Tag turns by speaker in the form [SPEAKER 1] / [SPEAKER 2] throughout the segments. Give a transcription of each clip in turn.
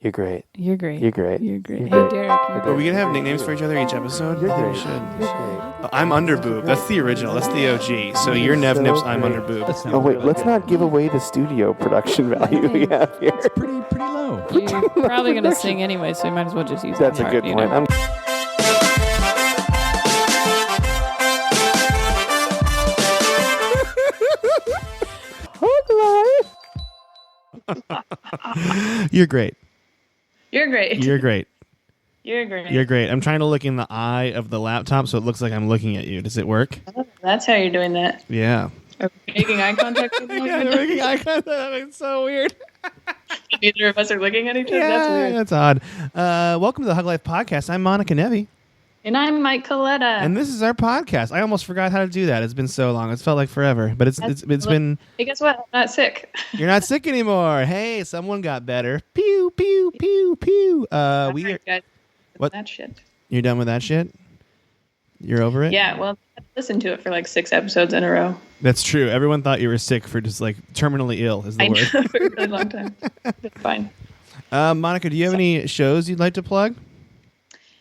[SPEAKER 1] You're great.
[SPEAKER 2] You're great.
[SPEAKER 1] You're great.
[SPEAKER 2] You're great.
[SPEAKER 1] You're
[SPEAKER 2] Hey,
[SPEAKER 1] great.
[SPEAKER 2] Derek.
[SPEAKER 3] Are we gonna have nicknames for each other each episode?
[SPEAKER 1] You're
[SPEAKER 3] I think
[SPEAKER 1] great.
[SPEAKER 3] we should.
[SPEAKER 1] You're great.
[SPEAKER 3] I'm Underboob. That's the original. That's the OG. So you're Nev Nips, I'm
[SPEAKER 1] great.
[SPEAKER 3] Underboob.
[SPEAKER 1] Oh wait, let's not give away the studio production value we have here.
[SPEAKER 4] It's pretty low.
[SPEAKER 2] You're probably going to sing anyway, so you might as well just use
[SPEAKER 1] That's
[SPEAKER 2] that
[SPEAKER 1] a
[SPEAKER 2] part,
[SPEAKER 1] good
[SPEAKER 2] you
[SPEAKER 1] point.
[SPEAKER 2] know?
[SPEAKER 3] You're great.
[SPEAKER 5] You're great.
[SPEAKER 3] You're great.
[SPEAKER 5] You're great.
[SPEAKER 3] You're great. I'm trying to look in the eye of the laptop so it looks like I'm looking at you. Does it work?
[SPEAKER 5] That's how you're doing that.
[SPEAKER 3] Yeah.
[SPEAKER 5] Are we making eye contact with each
[SPEAKER 3] Yeah,
[SPEAKER 5] other?
[SPEAKER 3] they're making eye contact. It's so weird.
[SPEAKER 5] Neither of us are looking at each other.
[SPEAKER 3] Yeah,
[SPEAKER 5] That's weird.
[SPEAKER 3] that's odd. Welcome to the Hug Life Podcast. I'm Monica Nevi,
[SPEAKER 5] And I'm Mike Coletta.
[SPEAKER 3] and this is our podcast. I almost forgot how to do that. It's been so long. It's felt like forever, but it's been.
[SPEAKER 5] Hey, guess what? I'm not sick.
[SPEAKER 3] You're not sick anymore. Hey, someone got better. Pew pew pew pew. We are.
[SPEAKER 5] Alright, guys.
[SPEAKER 3] What?
[SPEAKER 5] That shit.
[SPEAKER 3] You're done with that shit? You're over it?
[SPEAKER 5] Yeah, well, I listened to it for like 6 episodes in a row.
[SPEAKER 3] That's true. Everyone thought you were sick for just like terminally ill is the
[SPEAKER 5] I
[SPEAKER 3] word.
[SPEAKER 5] know for a really long time. It's fine.
[SPEAKER 3] Monica, do you have any shows you'd like to plug?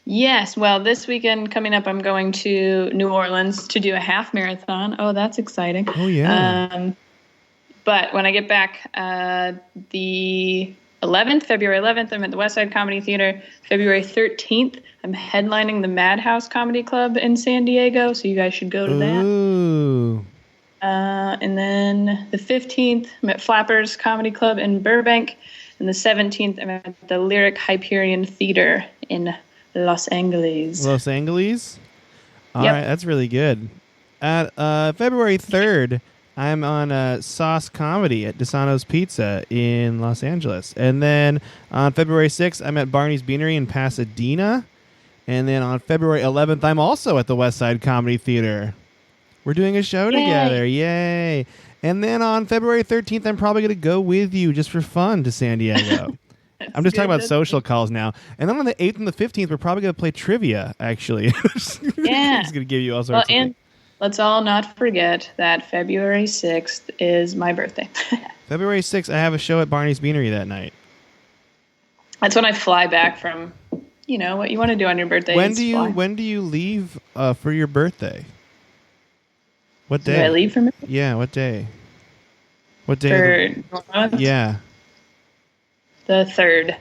[SPEAKER 5] Yes, well, this weekend coming up, I'm going to New Orleans to do a half marathon. Oh, that's exciting.
[SPEAKER 3] Oh, yeah.
[SPEAKER 5] But when I get back, the 11th, February 11th, I'm at the West Side Comedy Theater. February 13th, I'm headlining the Madhouse Comedy Club in San Diego, so you guys should go to that.
[SPEAKER 3] Ooh.
[SPEAKER 5] And then the 15th, I'm at Flappers Comedy Club in Burbank. And the 17th, I'm at the Lyric Hyperion Theater in Los Angeles.
[SPEAKER 3] Los Angeles? All
[SPEAKER 5] Yep.
[SPEAKER 3] right, that's really good. At February 3rd, I'm on Sauce Comedy at DeSano's Pizza in Los Angeles. And then on February 6th, I'm at Barney's Beanery in Pasadena. And then on February 11th, I'm also at the West Side Comedy Theater. We're doing a show together. Yay. And then on February 13th, I'm probably going to go with you just for fun to San Diego. I'm just talking about social calls now. And then on the 8th and the 15th, we're probably going to play trivia, actually.
[SPEAKER 5] Yeah.
[SPEAKER 3] It's going to give you all
[SPEAKER 5] Well,
[SPEAKER 3] sorts of
[SPEAKER 5] and
[SPEAKER 3] things.
[SPEAKER 5] let's all not forget that February 6th is my birthday.
[SPEAKER 3] February 6th, I have a show at Barney's Beanery that night.
[SPEAKER 5] That's when I fly back from, you know, what you want to do on your birthday.
[SPEAKER 3] When
[SPEAKER 5] is
[SPEAKER 3] do
[SPEAKER 5] fly.
[SPEAKER 3] you leave for your birthday? What day?
[SPEAKER 5] Do I leave from it?
[SPEAKER 3] Yeah, what day? What day?
[SPEAKER 5] For
[SPEAKER 3] New Orleans? Yeah.
[SPEAKER 5] The 3rd.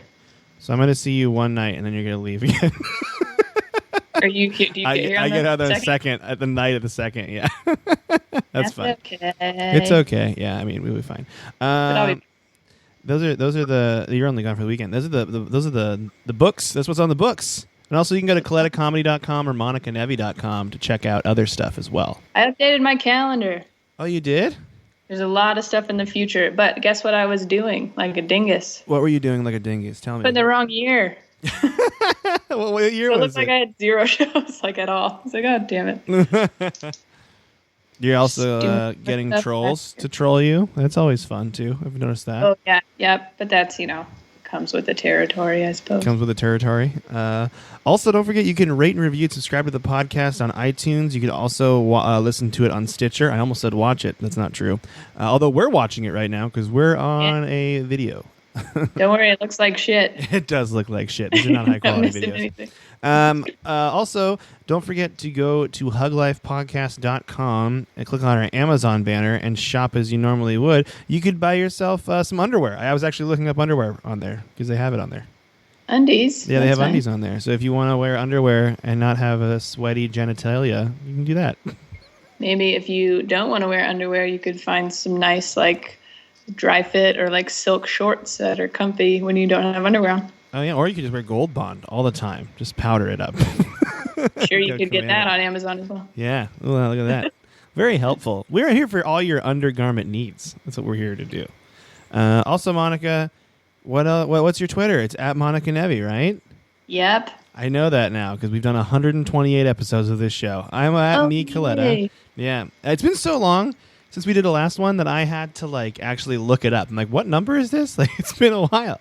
[SPEAKER 3] So I'm going to see you one night, and then you're going to leave again.
[SPEAKER 5] Or do you get here
[SPEAKER 3] I
[SPEAKER 5] on
[SPEAKER 3] get out
[SPEAKER 5] the
[SPEAKER 3] on the
[SPEAKER 5] second?
[SPEAKER 3] second, at the night of the second, yeah. That's fine.
[SPEAKER 5] Okay.
[SPEAKER 3] It's okay. Yeah, I mean, we'll be fine.
[SPEAKER 5] But I'll be-
[SPEAKER 3] Those are the you're only gone for the weekend. Those are the books. That's what's on the books. And also you can go to colettacomedy.com or monicanevi.com to check out other stuff as well.
[SPEAKER 5] I updated my calendar.
[SPEAKER 3] Oh, you did?
[SPEAKER 5] There's a lot of stuff in the future, but guess what I was doing? Like a dingus.
[SPEAKER 3] What were you doing like a dingus? Tell me.
[SPEAKER 5] But in the wrong year.
[SPEAKER 3] What year
[SPEAKER 5] So it
[SPEAKER 3] was
[SPEAKER 5] looked like I had 0 shows, like at all. I was like, oh, damn it.
[SPEAKER 3] You're also
[SPEAKER 5] Stupid
[SPEAKER 3] getting
[SPEAKER 5] stuff.
[SPEAKER 3] trolls to troll you. That's always fun too. I've noticed that.
[SPEAKER 5] Oh, yeah. Yep. But that's, comes with the territory, I suppose.
[SPEAKER 3] Comes with the territory. Also, don't forget you can rate and review and subscribe to the podcast on iTunes. You can also listen to it on Stitcher. I almost said watch it. That's not true. Although we're watching it right now because we're on a video.
[SPEAKER 5] Don't worry, it looks like shit.
[SPEAKER 3] It does look like shit. These are not high
[SPEAKER 5] Not
[SPEAKER 3] quality
[SPEAKER 5] missing
[SPEAKER 3] videos.
[SPEAKER 5] anything.
[SPEAKER 3] Also, don't forget to go to huglifepodcast.com and click on our Amazon banner and shop as you normally would. You could buy yourself some underwear. I was actually looking up underwear on there because they have it on there.
[SPEAKER 5] Undies.
[SPEAKER 3] Yeah, they
[SPEAKER 5] That's
[SPEAKER 3] have
[SPEAKER 5] fine.
[SPEAKER 3] undies on there. So if you want to wear underwear and not have a sweaty genitalia, you can do that.
[SPEAKER 5] Maybe if you don't want to wear underwear, you could find some nice, like, dry fit or, like, silk shorts that are comfy when you don't have underwear on.
[SPEAKER 3] Oh, yeah. Or you could just wear Gold Bond all the time. Just powder it up.
[SPEAKER 5] Sure, you
[SPEAKER 3] Gotta
[SPEAKER 5] could get
[SPEAKER 3] command
[SPEAKER 5] that
[SPEAKER 3] it.
[SPEAKER 5] on Amazon as well.
[SPEAKER 3] Yeah. Well, look at that. Very helpful. We're here for all your undergarment needs. That's what we're here to do. Also, Monica, what's your Twitter? It's at Monica Nevi, right?
[SPEAKER 5] Yep.
[SPEAKER 3] I know that now because we've done 128 episodes of this show. I'm at me Coletta.
[SPEAKER 5] yay.
[SPEAKER 3] Yeah. It's been so long since we did the last one that I had to actually look it up. I'm like, what number is this? It's been a while.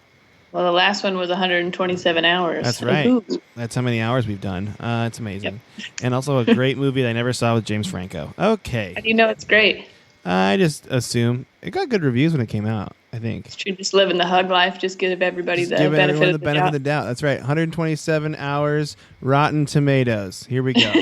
[SPEAKER 5] Well, the last one was 127 hours.
[SPEAKER 3] That's right.
[SPEAKER 5] Ooh.
[SPEAKER 3] That's how many hours we've done. It's amazing. And also a great movie that I never saw with James Franco. Okay.
[SPEAKER 5] How do you know it's great?
[SPEAKER 3] I just assume it got good reviews when it came out. I think.
[SPEAKER 5] Should just live in the hug life. Just give everybody
[SPEAKER 3] Just
[SPEAKER 5] the
[SPEAKER 3] give
[SPEAKER 5] benefit
[SPEAKER 3] everyone
[SPEAKER 5] of
[SPEAKER 3] the
[SPEAKER 5] the
[SPEAKER 3] benefit
[SPEAKER 5] doubt.
[SPEAKER 3] of the doubt. That's right. 127 hours, Rotten Tomatoes. Here we go.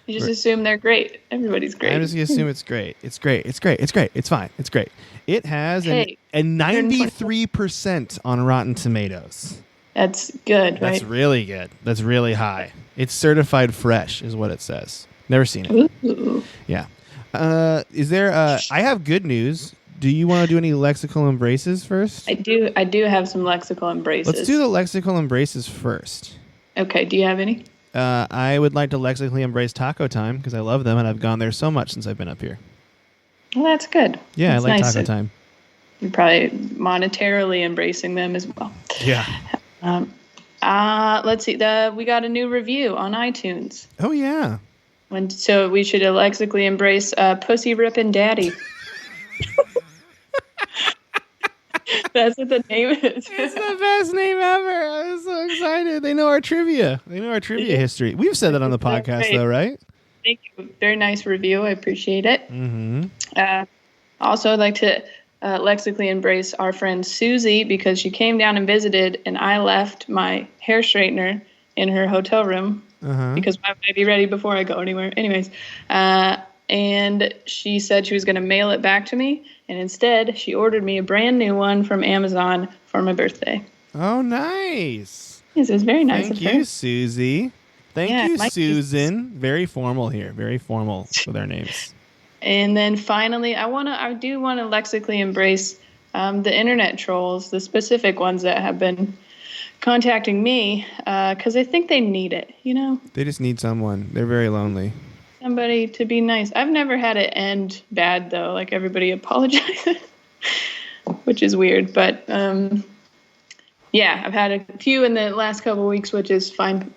[SPEAKER 5] You just assume they're great. Everybody's great.
[SPEAKER 3] I'm just gonna assume it's great. It's great. It's great. It's great. It's fine. It's great. It has
[SPEAKER 5] Hey,
[SPEAKER 3] a 93% on Rotten Tomatoes.
[SPEAKER 5] That's good, right?
[SPEAKER 3] That's really good. That's really high. It's certified fresh, is what it says. Never seen it.
[SPEAKER 5] Ooh.
[SPEAKER 3] Yeah. Is there? I have good news. Do you want to do any lexical embraces first?
[SPEAKER 5] I do have some lexical embraces.
[SPEAKER 3] Let's do the lexical embraces first.
[SPEAKER 5] Okay, do you have any?
[SPEAKER 3] I would like to lexically embrace Taco Time because I love them and I've gone there so much since I've been up here.
[SPEAKER 5] Well, that's good.
[SPEAKER 3] Yeah,
[SPEAKER 5] That's
[SPEAKER 3] I like
[SPEAKER 5] nice.
[SPEAKER 3] Taco Time.
[SPEAKER 5] You're probably monetarily embracing them as well.
[SPEAKER 3] Yeah.
[SPEAKER 5] Let's see. We got a new review on iTunes.
[SPEAKER 3] Oh, yeah.
[SPEAKER 5] So we should lexically embrace Pussy Rippin' Daddy. That's what the name is.
[SPEAKER 3] It's the best name ever. I'm so excited. They know our trivia. They know our trivia history. We've said that on the podcast, though, right?
[SPEAKER 5] Thank you. Very nice review. I appreciate it.
[SPEAKER 3] Mm-hmm.
[SPEAKER 5] Also, I'd like to lexically embrace our friend Susie because she came down and visited, and I left my hair straightener in her hotel room because why would I be ready before I go anywhere? Anyways, and she said she was going to mail it back to me, and instead she ordered me a brand new one from Amazon for my birthday.
[SPEAKER 3] Oh, nice.
[SPEAKER 5] Yes, it was very nice
[SPEAKER 3] Thank
[SPEAKER 5] of
[SPEAKER 3] you,
[SPEAKER 5] her.
[SPEAKER 3] Susie. Thank you, Susan. Very formal here. Very formal with our names.
[SPEAKER 5] And then finally, I do want to lexically embrace the internet trolls, the specific ones that have been contacting me, because I think they need it, you know?
[SPEAKER 3] They just need someone. They're very lonely.
[SPEAKER 5] Somebody to be nice. I've never had it end bad, though. Like, everybody apologizes, which is weird. But, yeah, I've had a few in the last couple of weeks, which is fine.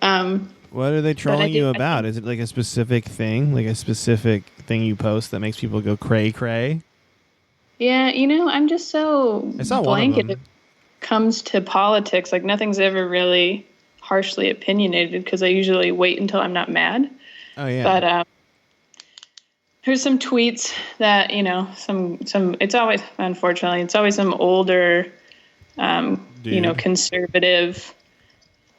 [SPEAKER 3] What are they trolling you about? Is it like a specific thing? Like a specific thing you post that makes people go cray-cray?
[SPEAKER 5] Yeah, you know, I'm just so
[SPEAKER 3] I saw one of
[SPEAKER 5] blanket
[SPEAKER 3] them.
[SPEAKER 5] it comes to politics. Like, nothing's ever really harshly opinionated because I usually wait until I'm not mad.
[SPEAKER 3] Oh, yeah.
[SPEAKER 5] But there's some tweets that, you know, some it's always, unfortunately, it's always some older, you know, conservative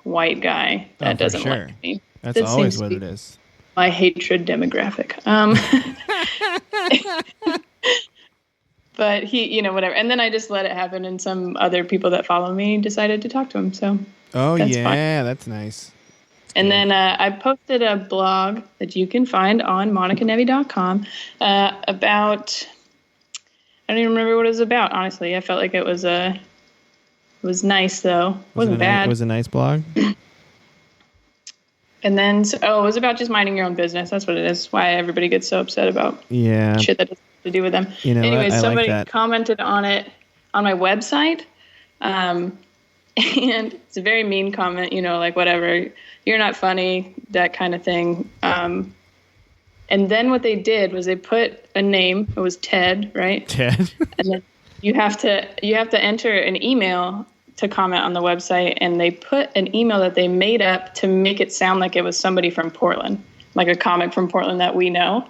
[SPEAKER 5] white guy that doesn't like me.
[SPEAKER 3] That's
[SPEAKER 5] That
[SPEAKER 3] always
[SPEAKER 5] seems to
[SPEAKER 3] what
[SPEAKER 5] be
[SPEAKER 3] it is.
[SPEAKER 5] my hatred demographic. But he, you know, whatever. And then I just let it happen, and some other people that follow me decided to talk to him. So
[SPEAKER 3] Oh,
[SPEAKER 5] that's
[SPEAKER 3] yeah,
[SPEAKER 5] fine.
[SPEAKER 3] that's nice.
[SPEAKER 5] And then I posted a blog that you can find on monicanevi.com about, I don't even remember what it was about, honestly. I felt like it was nice, though. It wasn't bad.
[SPEAKER 3] It was a nice blog?
[SPEAKER 5] And then, it was about just minding your own business. That's what it is. Why everybody gets so upset about
[SPEAKER 3] Yeah.
[SPEAKER 5] shit that doesn't have to do with them.
[SPEAKER 3] You know what?
[SPEAKER 5] Anyways,
[SPEAKER 3] I like
[SPEAKER 5] somebody
[SPEAKER 3] that.
[SPEAKER 5] commented on it on my website. And it's a very mean comment, you know, like, whatever, you're not funny, that kind of thing. And then what they did was they put a name. It was Ted, right?
[SPEAKER 3] Ted?
[SPEAKER 5] And then you have to enter an email to comment on the website, and they put an email that they made up to make it sound like it was somebody from Portland, like a comic from Portland that we know.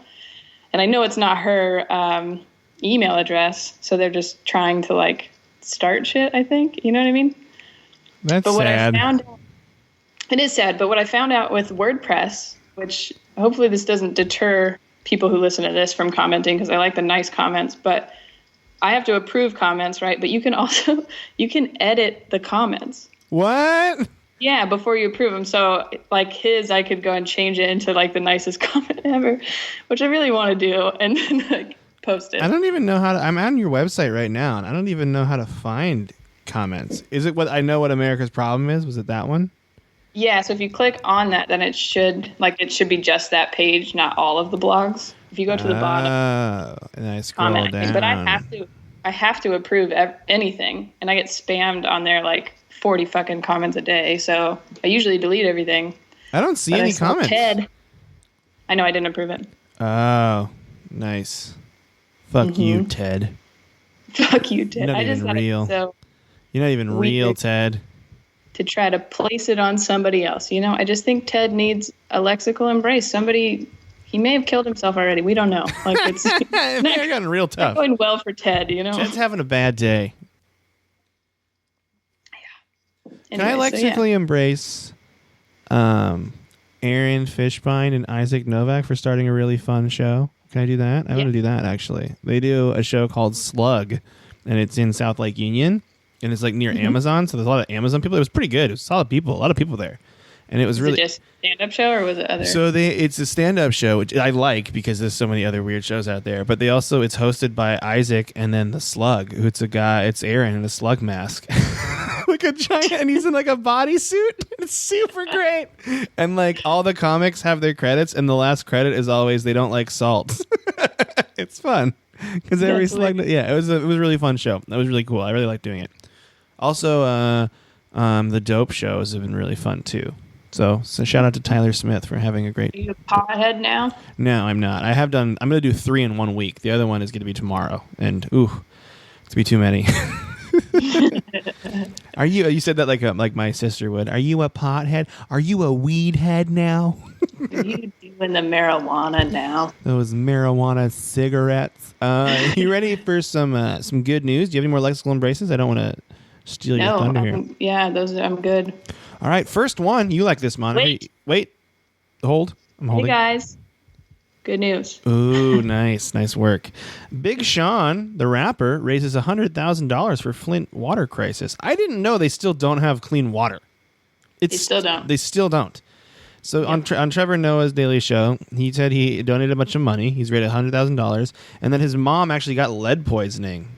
[SPEAKER 5] And I know it's not her email address, so they're just trying to, like, start shit, I think. You know what I mean?
[SPEAKER 3] That's
[SPEAKER 5] But what
[SPEAKER 3] sad.
[SPEAKER 5] I found out, it is sad, but what I found out with WordPress, which hopefully this doesn't deter people who listen to this from commenting, because I like the nice comments, but I have to approve comments, right? But you can edit the comments.
[SPEAKER 3] What?
[SPEAKER 5] Yeah, before you approve them. So, like, I could go and change it into, like, the nicest comment ever, which I really want to do, and then, like, post it.
[SPEAKER 3] I don't even know how to... I'm on your website right now, and I don't even know how to find comments. Is it what I know what America's Problem is? Was it that one?
[SPEAKER 5] Yeah, so if you click on that, then it should be just that page, not all of the blogs. If you go to the bottom,
[SPEAKER 3] and I scroll
[SPEAKER 5] comment,
[SPEAKER 3] down.
[SPEAKER 5] but I have to approve anything, and I get spammed on there like 40 fucking comments a day. So I usually delete everything.
[SPEAKER 3] I don't see
[SPEAKER 5] But
[SPEAKER 3] any
[SPEAKER 5] I saw
[SPEAKER 3] comments.
[SPEAKER 5] Ted. I know I didn't approve it.
[SPEAKER 3] Oh, nice. Fuck you, Ted.
[SPEAKER 5] Fuck you, Ted.
[SPEAKER 3] You're not
[SPEAKER 5] I just
[SPEAKER 3] even
[SPEAKER 5] thought it
[SPEAKER 3] real.
[SPEAKER 5] was so
[SPEAKER 3] You're not even real,
[SPEAKER 5] weird
[SPEAKER 3] Ted.
[SPEAKER 5] to try to place it on somebody else. You know, I just think Ted needs a lexical embrace. Somebody He may have killed himself already. We don't know. Like it's
[SPEAKER 3] It may have gotten real
[SPEAKER 5] not
[SPEAKER 3] tough.
[SPEAKER 5] going well for Ted, you know.
[SPEAKER 3] Ted's having a bad day. Can I
[SPEAKER 5] Anyway,
[SPEAKER 3] lexically embrace Aaron Fishbein and Isaac Novak for starting a really fun show? Can I do that? I want to do that, actually. They do a show called Slug, and it's in South Lake Union, and it's like near Amazon, so there's a lot of Amazon people. It was pretty good. It was solid people, a lot of people there. And it was really...
[SPEAKER 5] it just a stand-up show, or was it other?
[SPEAKER 3] So it's a stand-up show, which I like because there's so many other weird shows out there. But it's hosted by Isaac and then the Slug, who it's a guy, it's Aaron in a slug mask. Like a giant, and he's in like a bodysuit. It's super great. And like all the comics have their credits, and the last credit is always they don't like salt. It's fun because every slug. Yeah, it was a really fun show. That was really cool. I really liked doing it. Also, the Dope shows have been really fun too. So shout out to Tyler Smith for having a great...
[SPEAKER 5] Are you a pothead now?
[SPEAKER 3] No, I'm not. I'm going to do 3 in 1 week. The other one is going to be tomorrow. And, it's going to be too many. You said that like my sister would. Are you a pothead? Are you a weed head now?
[SPEAKER 5] Are you doing the marijuana now?
[SPEAKER 3] Those marijuana cigarettes. You ready for some good news? Do you have any more lexical embraces? I don't want to steal your thunder here.
[SPEAKER 5] Yeah, I'm good.
[SPEAKER 3] All right, first one. You like this, Monica. Wait. Hold. I'm holding.
[SPEAKER 5] Hey, guys. Good news.
[SPEAKER 3] Ooh, nice. Nice work. Big Sean, the rapper, raises $100,000 for Flint water crisis. I didn't know they still don't have clean water.
[SPEAKER 5] They still don't.
[SPEAKER 3] They still don't. So on Trevor Noah's Daily Show, he said he donated a bunch of money. He's raised $100,000. And then his mom actually got lead poisoning.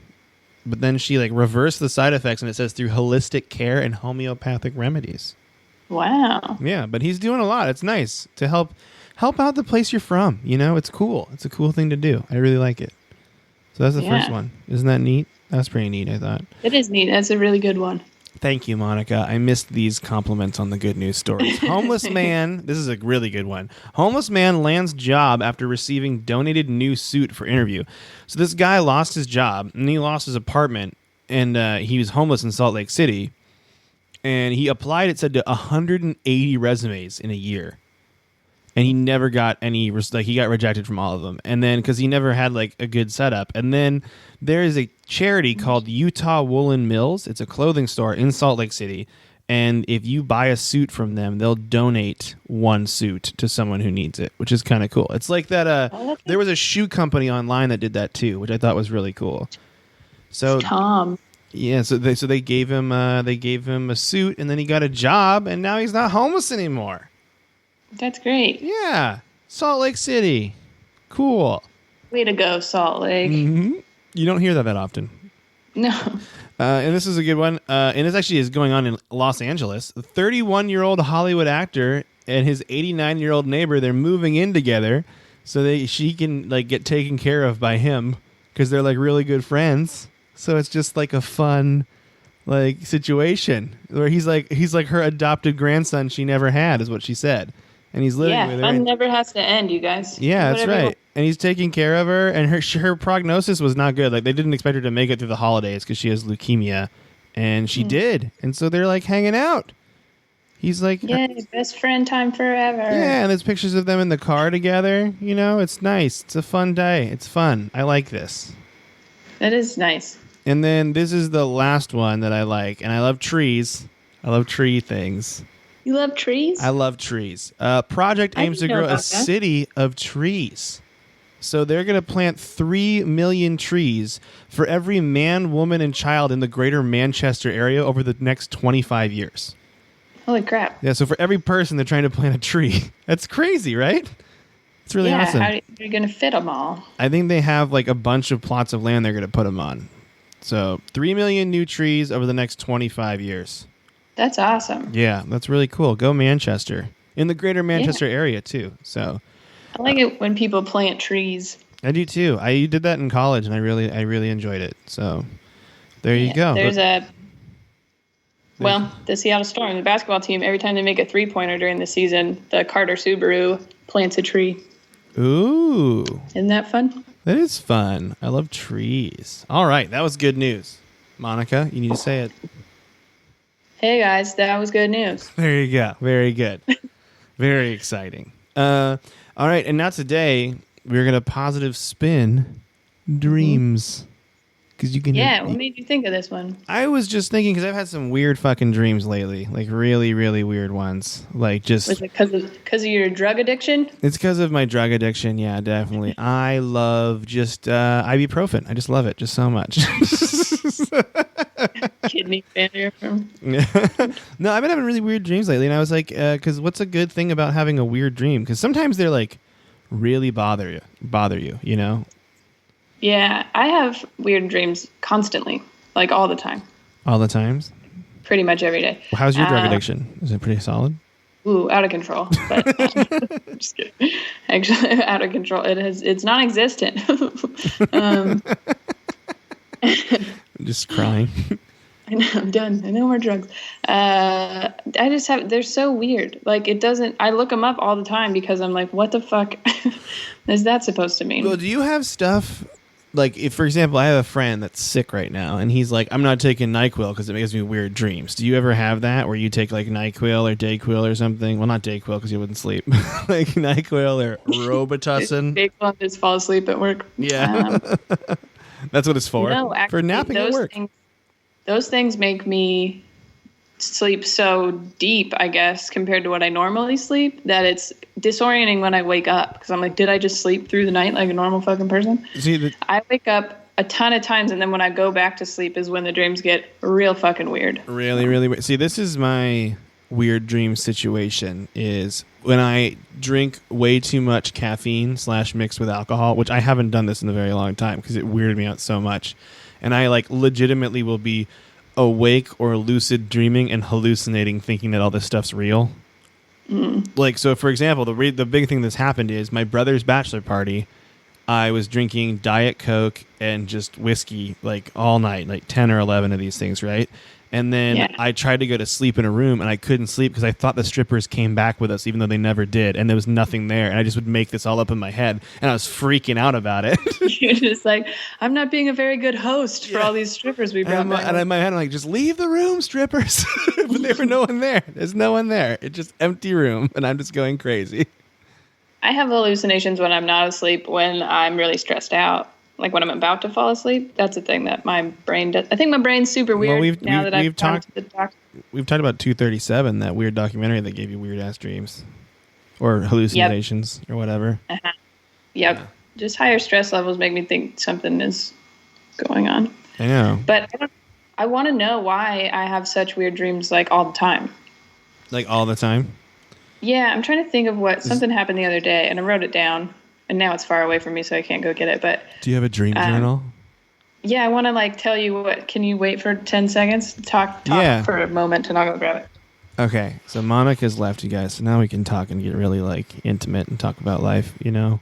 [SPEAKER 3] But then she reversed the side effects, and it says through holistic care and homeopathic remedies.
[SPEAKER 5] Wow.
[SPEAKER 3] Yeah, but he's doing a lot. It's nice to help out the place you're from. You know, it's cool. It's a cool thing to do. I really like it. So that's the first one. Isn't that neat? That's pretty neat, I thought.
[SPEAKER 5] It is neat. That's a really good one.
[SPEAKER 3] Thank you, Monica. I missed these compliments on the good news stories. Homeless man, this is a really good one. Homeless man lands job after receiving donated new suit for interview. So this guy lost his job, and he lost his apartment, and he was homeless in Salt Lake City. And he applied, it said, to 180 resumes in a year. And he never got any, he got rejected from all of them. And then, because he never had a good setup. And then there is a charity called Utah Woolen Mills. It's a clothing store in Salt Lake City. And if you buy a suit from them, they'll donate one suit to someone who needs it, which is kind of cool. It's like that, there was a shoe company online that did that too, which I thought was really cool. So
[SPEAKER 5] Tom.
[SPEAKER 3] Yeah, so they gave him a suit, and then he got a job, and now he's not homeless anymore.
[SPEAKER 5] That's great.
[SPEAKER 3] Yeah. Salt Lake City. Cool.
[SPEAKER 5] Way to go, Salt Lake.
[SPEAKER 3] Mm-hmm. You don't hear that often.
[SPEAKER 5] No.
[SPEAKER 3] And this is a good one. And this actually is going on in Los Angeles. A 31-year-old Hollywood actor and his 89-year-old neighbor, they're moving in together so she can get taken care of by him because they're really good friends. So it's just a fun situation where he's like her adopted grandson she never had, is what she said. And he's living with her.
[SPEAKER 5] Fun never has to end, you guys.
[SPEAKER 3] Yeah, that's right. And he's taking care of her, and her prognosis was not good. They didn't expect her to make it through the holidays because she has leukemia, and she did. And so they're hanging out. He's
[SPEAKER 5] best friend time forever.
[SPEAKER 3] Yeah, and there's pictures of them in the car together. You know, it's nice. It's a fun day. It's fun. I like this.
[SPEAKER 5] That is nice.
[SPEAKER 3] And then this is the last one that I like, and I love trees. I love tree things.
[SPEAKER 5] You love trees?
[SPEAKER 3] I love trees. Project aims to grow a city of trees. So they're going to plant 3 million trees for every man, woman, and child in the greater Manchester area over the next 25 years.
[SPEAKER 5] Holy crap.
[SPEAKER 3] Yeah, so for every person, they're trying to plant a tree. That's crazy, right? It's really awesome.
[SPEAKER 5] How are you going to fit them all?
[SPEAKER 3] I think they have a bunch of plots of land they're going to put them on. So 3 million new trees over the next 25 years. That's
[SPEAKER 5] awesome.
[SPEAKER 3] Yeah, that's really cool. Go Manchester. In the greater Manchester area, too. So
[SPEAKER 5] I like it when people plant trees.
[SPEAKER 3] I do, too. I did that in college, and I really enjoyed it. So there you go.
[SPEAKER 5] There's the Seattle Storm, the basketball team, every time they make a three-pointer during the season, the Carter Subaru plants a tree.
[SPEAKER 3] Ooh.
[SPEAKER 5] Isn't that fun?
[SPEAKER 3] That is fun. I love trees. All right, that was good news. Monica, you need to say it.
[SPEAKER 5] Hey, guys, that was good news.
[SPEAKER 3] There you go. Very good. Very exciting. All right, and now today we're gonna positive spin dreams because you can.
[SPEAKER 5] Yeah, what made you think of this one?
[SPEAKER 3] I was just thinking because I've had some weird fucking dreams lately, like really, really weird ones. Like just
[SPEAKER 5] Was it because of your drug addiction?
[SPEAKER 3] it's because of my drug addiction. Yeah, definitely. I love just ibuprofen. I just love it just so much.
[SPEAKER 5] Kidney failure from.
[SPEAKER 3] No, I've been having really weird dreams lately, and I was like, because what's a good thing about having a weird dream? Because sometimes they're like really bother you, you know?
[SPEAKER 5] Yeah, I have weird dreams constantly, like all the time,
[SPEAKER 3] All the times.
[SPEAKER 5] pretty much every day.
[SPEAKER 3] Well, how's your drug addiction? Is it pretty solid?
[SPEAKER 5] Ooh, out of control. But just kidding. Actually, out of control. It's non-existent.
[SPEAKER 3] I'm just crying.
[SPEAKER 5] I know, I'm done. No more drugs. They're so weird. Like, it doesn't, I look them up all the time because I'm like, what the fuck is that supposed to mean?
[SPEAKER 3] Well, do you have stuff, like, if, for example, I have a friend that's sick right now, and he's like, I'm not taking NyQuil because it gives me weird dreams. Do you ever have that where you take, like, NyQuil or Dayquil or something? Well, not Dayquil because you wouldn't sleep. Like, NyQuil or Robitussin.
[SPEAKER 5] Dayquil and just fall asleep at work.
[SPEAKER 3] Yeah. That's what it's for?
[SPEAKER 5] No, actually,
[SPEAKER 3] for napping at work.
[SPEAKER 5] Those things make me sleep so deep, I guess, compared to what I normally sleep, that it's disorienting when I wake up. Because I'm like, did I just sleep through the night like a normal fucking person? I wake up a ton of times, and then when I go back to sleep is when the dreams get real fucking weird.
[SPEAKER 3] Really, really weird. See, this is my weird dream situation, is when I drink way too much caffeine / mixed with alcohol, which I haven't done this in a very long time because it weirded me out so much. And I like legitimately will be awake or lucid dreaming and hallucinating, thinking that all this stuff's real. Like, so for example, the big thing that's happened is my brother's bachelor party. I was drinking Diet Coke and just whiskey like all night, like 10 or 11 of these things, right? And then I tried to go to sleep in a room, and I couldn't sleep because I thought the strippers came back with us, even though they never did, and there was nothing there. And I just would make this all up in my head, and I was freaking out about it.
[SPEAKER 5] You're just like, I'm not being a very good host for all these strippers we brought back.
[SPEAKER 3] And in my head, I'm like, just leave the room, strippers. But there were no one there. There's no one there. It's just empty room, and I'm just going crazy.
[SPEAKER 5] I have hallucinations when I'm not asleep, when I'm really stressed out. Like when I'm about to fall asleep, that's a thing that my brain does. I think my brain's super weird I've talked to the doctor.
[SPEAKER 3] We've talked about 237, that weird documentary that gave you weird ass dreams or hallucinations or whatever.
[SPEAKER 5] Uh-huh. Yep. Yeah. Just higher stress levels make me think something is going on.
[SPEAKER 3] I know.
[SPEAKER 5] But I want to know why I have such weird dreams like all the time.
[SPEAKER 3] Like all the time?
[SPEAKER 5] Yeah, I'm trying to think of something happened the other day, and I wrote it down. And now it's far away from me, so I can't go get it. But
[SPEAKER 3] do you have a dream journal?
[SPEAKER 5] Yeah, I want to like tell you what. Can you wait for 10 seconds? Talk for a moment, and I'll go grab it.
[SPEAKER 3] Okay, so Monica's left, you guys. So now we can talk and get really like intimate and talk about life. You know,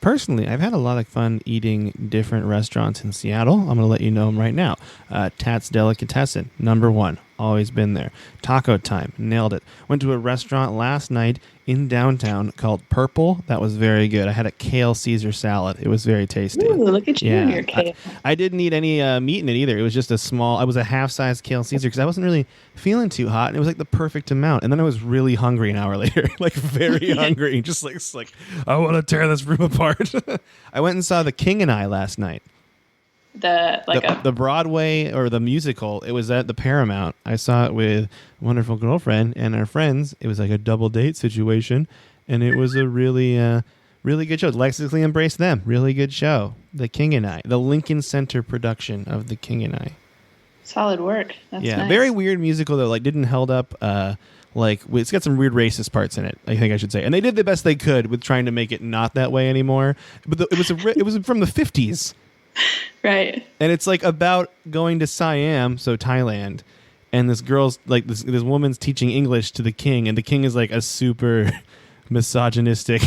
[SPEAKER 3] personally, I've had a lot of fun eating different restaurants in Seattle. I'm going to let you know them right now. Tat's Delicatessen, #1. Always been there. Taco Time, nailed it. Went to a restaurant last night in downtown called Purple. That was very good. I had a kale Caesar salad. It was very tasty.
[SPEAKER 5] Ooh, look at you and your kale.
[SPEAKER 3] I didn't eat any meat in it either. It was just I was a half-size kale Caesar because I wasn't really feeling too hot. And it was like the perfect amount. And then I was really hungry an hour later, like very hungry. Just like I want to tear this room apart. I went and saw The King and I last night. The Broadway or the musical, it was at the Paramount. I saw it with a wonderful girlfriend and our friends. It was like a double date situation, and it was a really really good show. Lexically Embrace Them, really good show. The King and I, the Lincoln Center production of The King and I.
[SPEAKER 5] Solid work. That's nice.
[SPEAKER 3] Very weird musical though. Like didn't held up. It's got some weird racist parts in it, I think I should say, and they did the best they could with trying to make it not that way anymore. But it was from the 50s.
[SPEAKER 5] Right.
[SPEAKER 3] And it's like about going to Siam, so Thailand, and this girl's like this woman's teaching English to the king, and the king is like a super misogynistic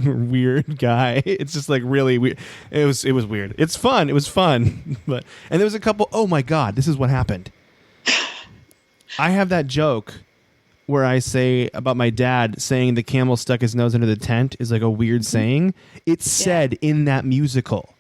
[SPEAKER 3] weird guy. It's just like really weird. It was weird. It's fun. It was fun. And there was a couple, oh my God, this is what happened. I have that joke where I say about my dad saying the camel stuck his nose under the tent is like a weird saying. It's said in that musical.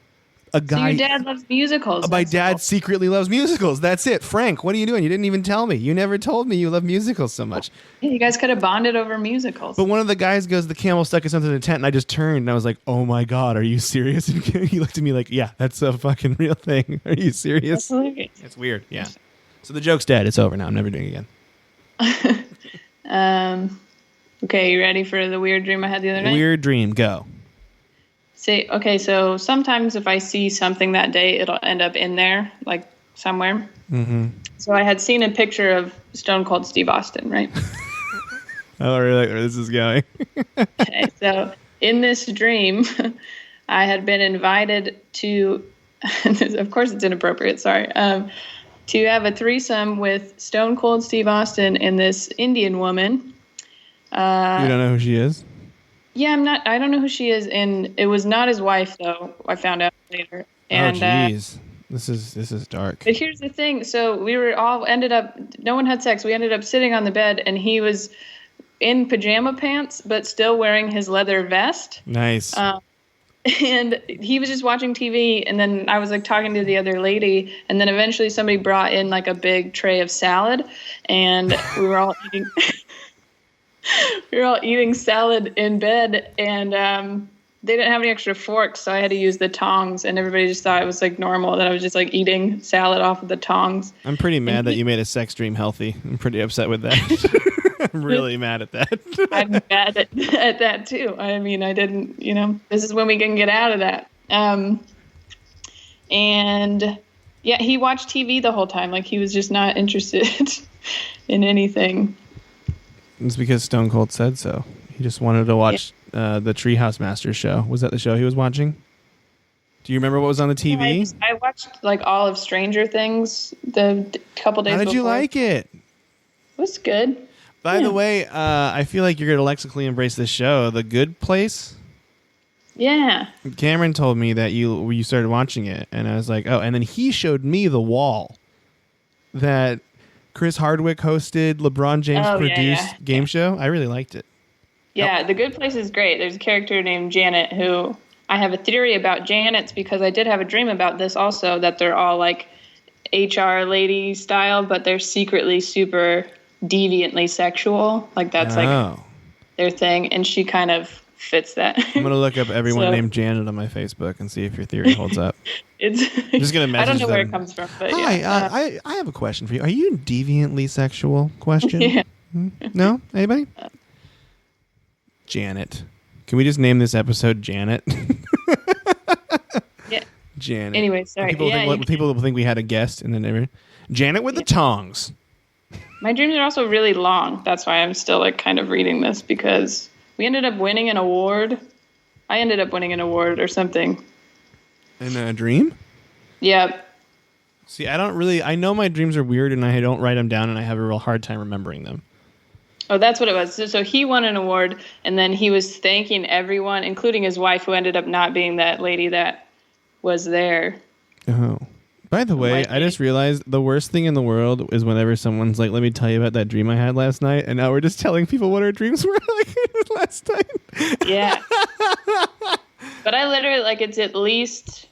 [SPEAKER 3] a guy.
[SPEAKER 5] So your dad loves musicals.
[SPEAKER 3] My
[SPEAKER 5] that's
[SPEAKER 3] dad
[SPEAKER 5] all.
[SPEAKER 3] secretly loves musicals. That's it. Frank, what are you doing? You didn't even tell me. You never told me you love musicals so much.
[SPEAKER 5] Yeah, you guys could have bonded over musicals.
[SPEAKER 3] But one of the guys goes, the camel stuck his something in the tent, and I just turned and I was like, oh my God, are you serious? And he looked at me like, yeah, that's a fucking real thing. Are you serious?
[SPEAKER 5] That's hilarious.
[SPEAKER 3] It's weird. Yeah. So the joke's dead. It's over now. I'm never doing it again.
[SPEAKER 5] Okay, you ready for the weird dream I had the other night?
[SPEAKER 3] Weird dream. Go.
[SPEAKER 5] Okay, so sometimes if I see something that day, it'll end up in there, like somewhere.
[SPEAKER 3] Mm-hmm.
[SPEAKER 5] So I had seen a picture of Stone Cold Steve Austin, right?
[SPEAKER 3] I don't really like where this is going.
[SPEAKER 5] Okay, so in this dream, I had been invited to, of course it's inappropriate, sorry, to have a threesome with Stone Cold Steve Austin and this Indian woman.
[SPEAKER 3] You don't know who she is?
[SPEAKER 5] Yeah, I don't know who she is, and it was not his wife, though, I found out later. And,
[SPEAKER 3] oh, jeez. This is dark.
[SPEAKER 5] But here's the thing. So we were all no one had sex. We ended up sitting on the bed, and he was in pajama pants, but still wearing his leather vest.
[SPEAKER 3] Nice.
[SPEAKER 5] And he was just watching TV, and then I was like talking to the other lady, and then eventually somebody brought in like a big tray of salad, and we were all eating... We were all eating salad in bed, and they didn't have any extra forks, so I had to use the tongs, and everybody just thought it was like normal that I was just like eating salad off of the tongs.
[SPEAKER 3] I'm pretty mad that you made a sex dream healthy. I'm pretty upset with that. I'm really mad at that.
[SPEAKER 5] I'm mad at that too. I mean, I didn't, this is when we can get out of that. And yeah, he watched TV the whole time. Like he was just not interested in anything.
[SPEAKER 3] It's because Stone Cold said so. He just wanted to watch the Treehouse Masters show. Was that the show he was watching? Do you remember what was on the TV?
[SPEAKER 5] Yeah, I watched like all of Stranger Things the couple days before.
[SPEAKER 3] How did you like it?
[SPEAKER 5] It was good.
[SPEAKER 3] By the way, I feel like you're going to lexically embrace this show, The Good Place.
[SPEAKER 5] Yeah.
[SPEAKER 3] Cameron told me that you started watching it, and I was like, oh, and then he showed me The Wall that Chris Hardwick hosted, LeBron James produced game show. I really liked it.
[SPEAKER 5] Yeah, The Good Place is great. There's a character named Janet who I have a theory about Janet's because I did have a dream about this also, that they're all like HR lady style, but they're secretly super deviantly sexual. Like that's like their thing. And she kind of fits that.
[SPEAKER 3] I'm going to look up everyone named Janet on my Facebook and see if your theory holds up. I'm just going to message
[SPEAKER 5] I don't know
[SPEAKER 3] them.
[SPEAKER 5] where it comes from, but
[SPEAKER 3] Hi,
[SPEAKER 5] yeah.
[SPEAKER 3] I have a question for you. Are you deviantly sexual? Question?
[SPEAKER 5] Yeah.
[SPEAKER 3] No? Anybody? Janet. Can we just name this episode Janet?
[SPEAKER 5] Yeah.
[SPEAKER 3] Janet.
[SPEAKER 5] Anyway, sorry.
[SPEAKER 3] People will think we had a guest and then Janet with the tongs.
[SPEAKER 5] My dreams are also really long. That's why I'm still like kind of reading this because we ended up winning an award. I ended up winning an award or something.
[SPEAKER 3] In a dream?
[SPEAKER 5] Yeah.
[SPEAKER 3] See, I know my dreams are weird and I don't write them down and I have a real hard time remembering them.
[SPEAKER 5] Oh, that's what it was. So he won an award and then he was thanking everyone, including his wife, who ended up not being that lady that was there.
[SPEAKER 3] Oh. By the way, I just realized the worst thing in the world is whenever someone's like, let me tell you about that dream I had last night. And now we're just telling people what our dreams were like last night.
[SPEAKER 5] Yeah. But I literally, like, it's at least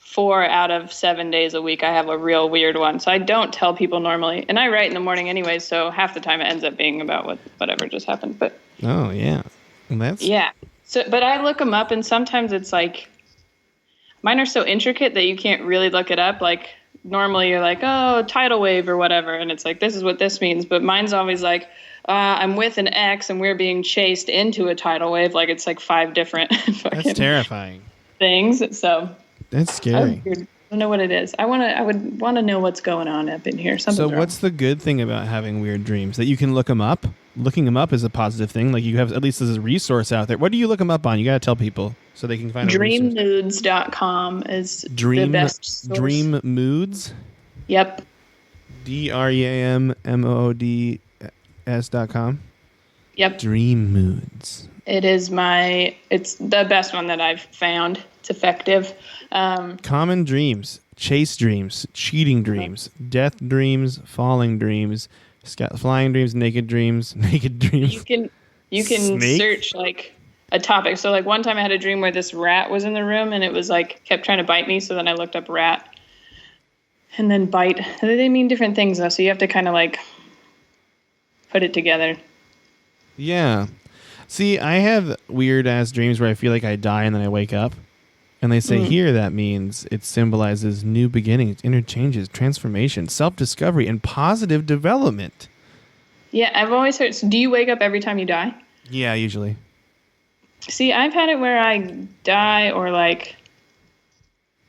[SPEAKER 5] 4 out of 7 days a week I have a real weird one. So I don't tell people normally. And I write in the morning anyway, so half the time it ends up being about whatever just happened. But
[SPEAKER 3] oh, yeah. And
[SPEAKER 5] yeah. So, but I look them up, and sometimes it's like, mine are so intricate that you can't really look it up. Like, normally you're like, oh, tidal wave or whatever, and it's like, this is what this means. But mine's always like, I'm with an ex, and we're being chased into a tidal wave. Like, it's like 5 different
[SPEAKER 3] That's terrifying.
[SPEAKER 5] things. So
[SPEAKER 3] that's scary.
[SPEAKER 5] I don't know what it is. I would want to know what's going on up in here.
[SPEAKER 3] So what's the good thing about having weird dreams? That you can look them up? Looking them up is a positive thing. Like, you have, at least there's a resource out there. What do you look them up on? You got to tell people so they can find
[SPEAKER 5] Dreammoods.com is the best source.
[SPEAKER 3] Dream Moods?
[SPEAKER 5] Yep.
[SPEAKER 3] DREAMMOODS.com?
[SPEAKER 5] Yep.
[SPEAKER 3] Dream Moods.
[SPEAKER 5] It's the best one that I've found. It's effective.
[SPEAKER 3] Common dreams, chase dreams, cheating dreams, death dreams, falling dreams, flying dreams, naked dreams.
[SPEAKER 5] You can
[SPEAKER 3] Snake?
[SPEAKER 5] search like a topic. So like one time I had a dream where this rat was in the room and it was like kept trying to bite me. So then I looked up rat and then bite. They mean different things though. So you have to kind of like put it together.
[SPEAKER 3] Yeah. See, I have weird ass dreams where I feel like I die and then I wake up. And they say here that means it symbolizes new beginnings, interchanges, transformation, self-discovery, and positive development.
[SPEAKER 5] Yeah, I've always heard. So do you wake up every time you die?
[SPEAKER 3] Yeah, usually.
[SPEAKER 5] See, I've had it where I die or like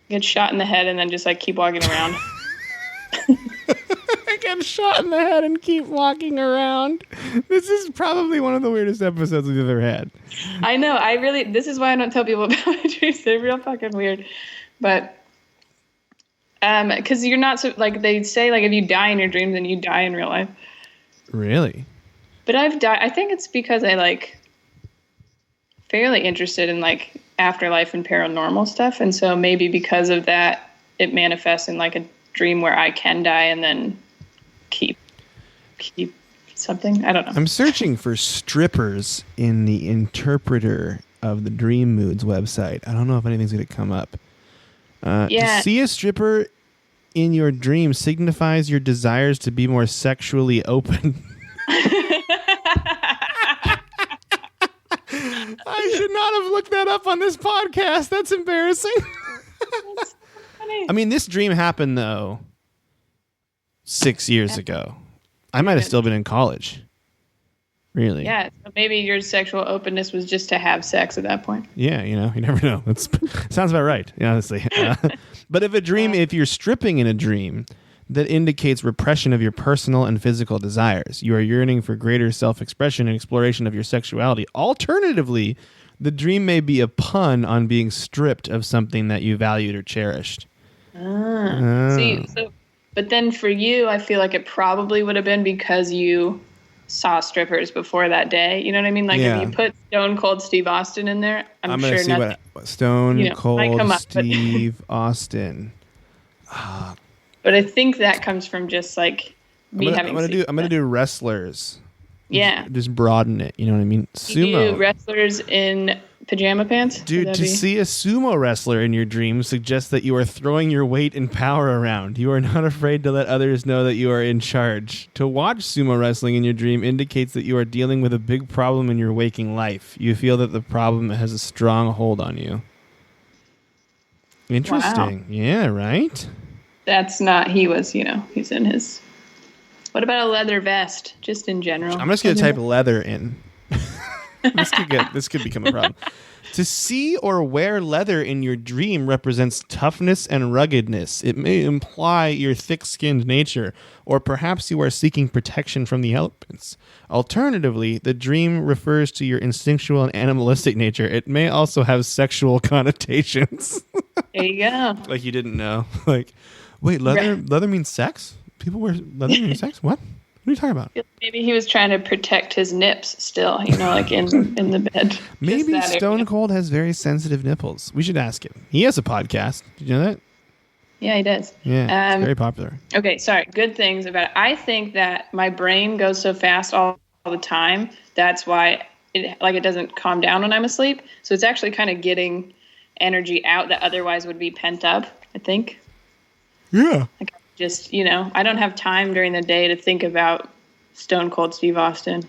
[SPEAKER 5] get shot in the head and then just like keep walking around.
[SPEAKER 3] I get shot in the head and keep walking around. This is probably one of the weirdest episodes we've ever had.
[SPEAKER 5] I know. This is why I don't tell people about my dreams. They're real fucking weird. But, because you're not so, like, they say, like, if you die in your dreams, then you die in real life.
[SPEAKER 3] Really?
[SPEAKER 5] But I've died. I think it's because I, like, fairly interested in, like, afterlife and paranormal stuff. And so maybe because of that, it manifests in, like, a dream where I can die and then keep something. I don't know.
[SPEAKER 3] I'm searching for strippers in the interpreter of the Dream Moods website. I don't know if anything's going to come up. To see a stripper in your dream signifies your desires to be more sexually open. I should not have looked that up on this podcast. That's embarrassing.
[SPEAKER 5] That's funny.
[SPEAKER 3] I mean, this dream happened, though, 6 years ago. I might have still been in college. Really?
[SPEAKER 5] Yeah, so maybe your sexual openness was just to have sex at that point.
[SPEAKER 3] Yeah, you never know. That sounds about right, honestly. But if you're stripping in a dream, that indicates repression of your personal and physical desires. You are yearning for greater self-expression and exploration of your sexuality. Alternatively, the dream may be a pun on being stripped of something that you valued or cherished.
[SPEAKER 5] But then for you, I feel like it probably would have been because you saw strippers before that day. You know what I mean? Like if you put Stone Cold Steve Austin in there, I'm
[SPEAKER 3] gonna
[SPEAKER 5] sure
[SPEAKER 3] see
[SPEAKER 5] nothing,
[SPEAKER 3] what Stone Cold
[SPEAKER 5] Steve
[SPEAKER 3] Austin.
[SPEAKER 5] But I think that comes from just like me having.
[SPEAKER 3] I'm gonna do wrestlers.
[SPEAKER 5] Yeah.
[SPEAKER 3] Just broaden it. You know what I mean? Sumo.
[SPEAKER 5] You do wrestlers in pajama pants?
[SPEAKER 3] Dude, to see a sumo wrestler in your dream suggests that you are throwing your weight and power around. You are not afraid to let others know that you are in charge. To watch sumo wrestling in your dream indicates that you are dealing with a big problem in your waking life. You feel that the problem has a strong hold on you. Interesting. Wow. Yeah, right?
[SPEAKER 5] That's not, he's in his... What about a leather vest, just in general?
[SPEAKER 3] I'm just going to type leather in. This could become a problem. To see or wear leather in your dream represents toughness and ruggedness. It may imply your thick-skinned nature, or perhaps you are seeking protection from the elements. Alternatively, the dream refers to your instinctual and animalistic nature. It may also have sexual connotations.
[SPEAKER 5] There you go.
[SPEAKER 3] Like you didn't know. Like, wait, leather means sex? People wear leather in sex? What? What are you talking about?
[SPEAKER 5] Maybe he was trying to protect his nips still, like in the bed.
[SPEAKER 3] Maybe Stone Cold has very sensitive nipples. We should ask him. He has a podcast. Did you know that?
[SPEAKER 5] Yeah, he does.
[SPEAKER 3] Yeah, it's very popular.
[SPEAKER 5] Okay, sorry. Good things about it. I think that my brain goes so fast all the time. That's why it doesn't calm down when I'm asleep. So it's actually kind of getting energy out that otherwise would be pent up, I think.
[SPEAKER 3] Yeah.
[SPEAKER 5] Like, just, I don't have time during the day to think about Stone Cold Steve Austin.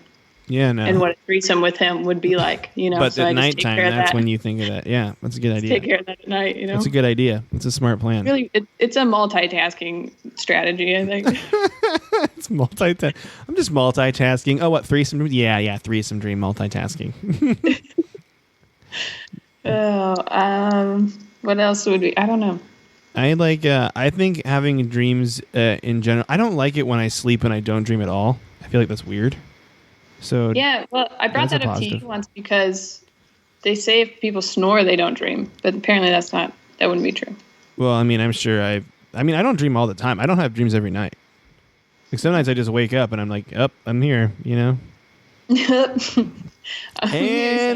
[SPEAKER 3] Yeah, no.
[SPEAKER 5] And what a threesome with him would be like,
[SPEAKER 3] But
[SPEAKER 5] so
[SPEAKER 3] at nighttime, that's when you think of that. Yeah, that's a good idea.
[SPEAKER 5] Take care of that at night,
[SPEAKER 3] That's a good idea. It's a smart plan.
[SPEAKER 5] Really, it's a multitasking strategy, I think.
[SPEAKER 3] It's multitasking. I'm just multitasking. Oh, what, threesome? Yeah, threesome dream multitasking.
[SPEAKER 5] What else would be? I don't know.
[SPEAKER 3] I think having dreams in general, I don't like it when I sleep and I don't dream at all. I feel like that's weird. So
[SPEAKER 5] yeah, well, I brought that up to you once because they say if people snore, they don't dream, but apparently that wouldn't be true.
[SPEAKER 3] Well, I mean, I'm sure I don't dream all the time. I don't have dreams every night. Like some nights I just wake up and I'm like, I'm here, And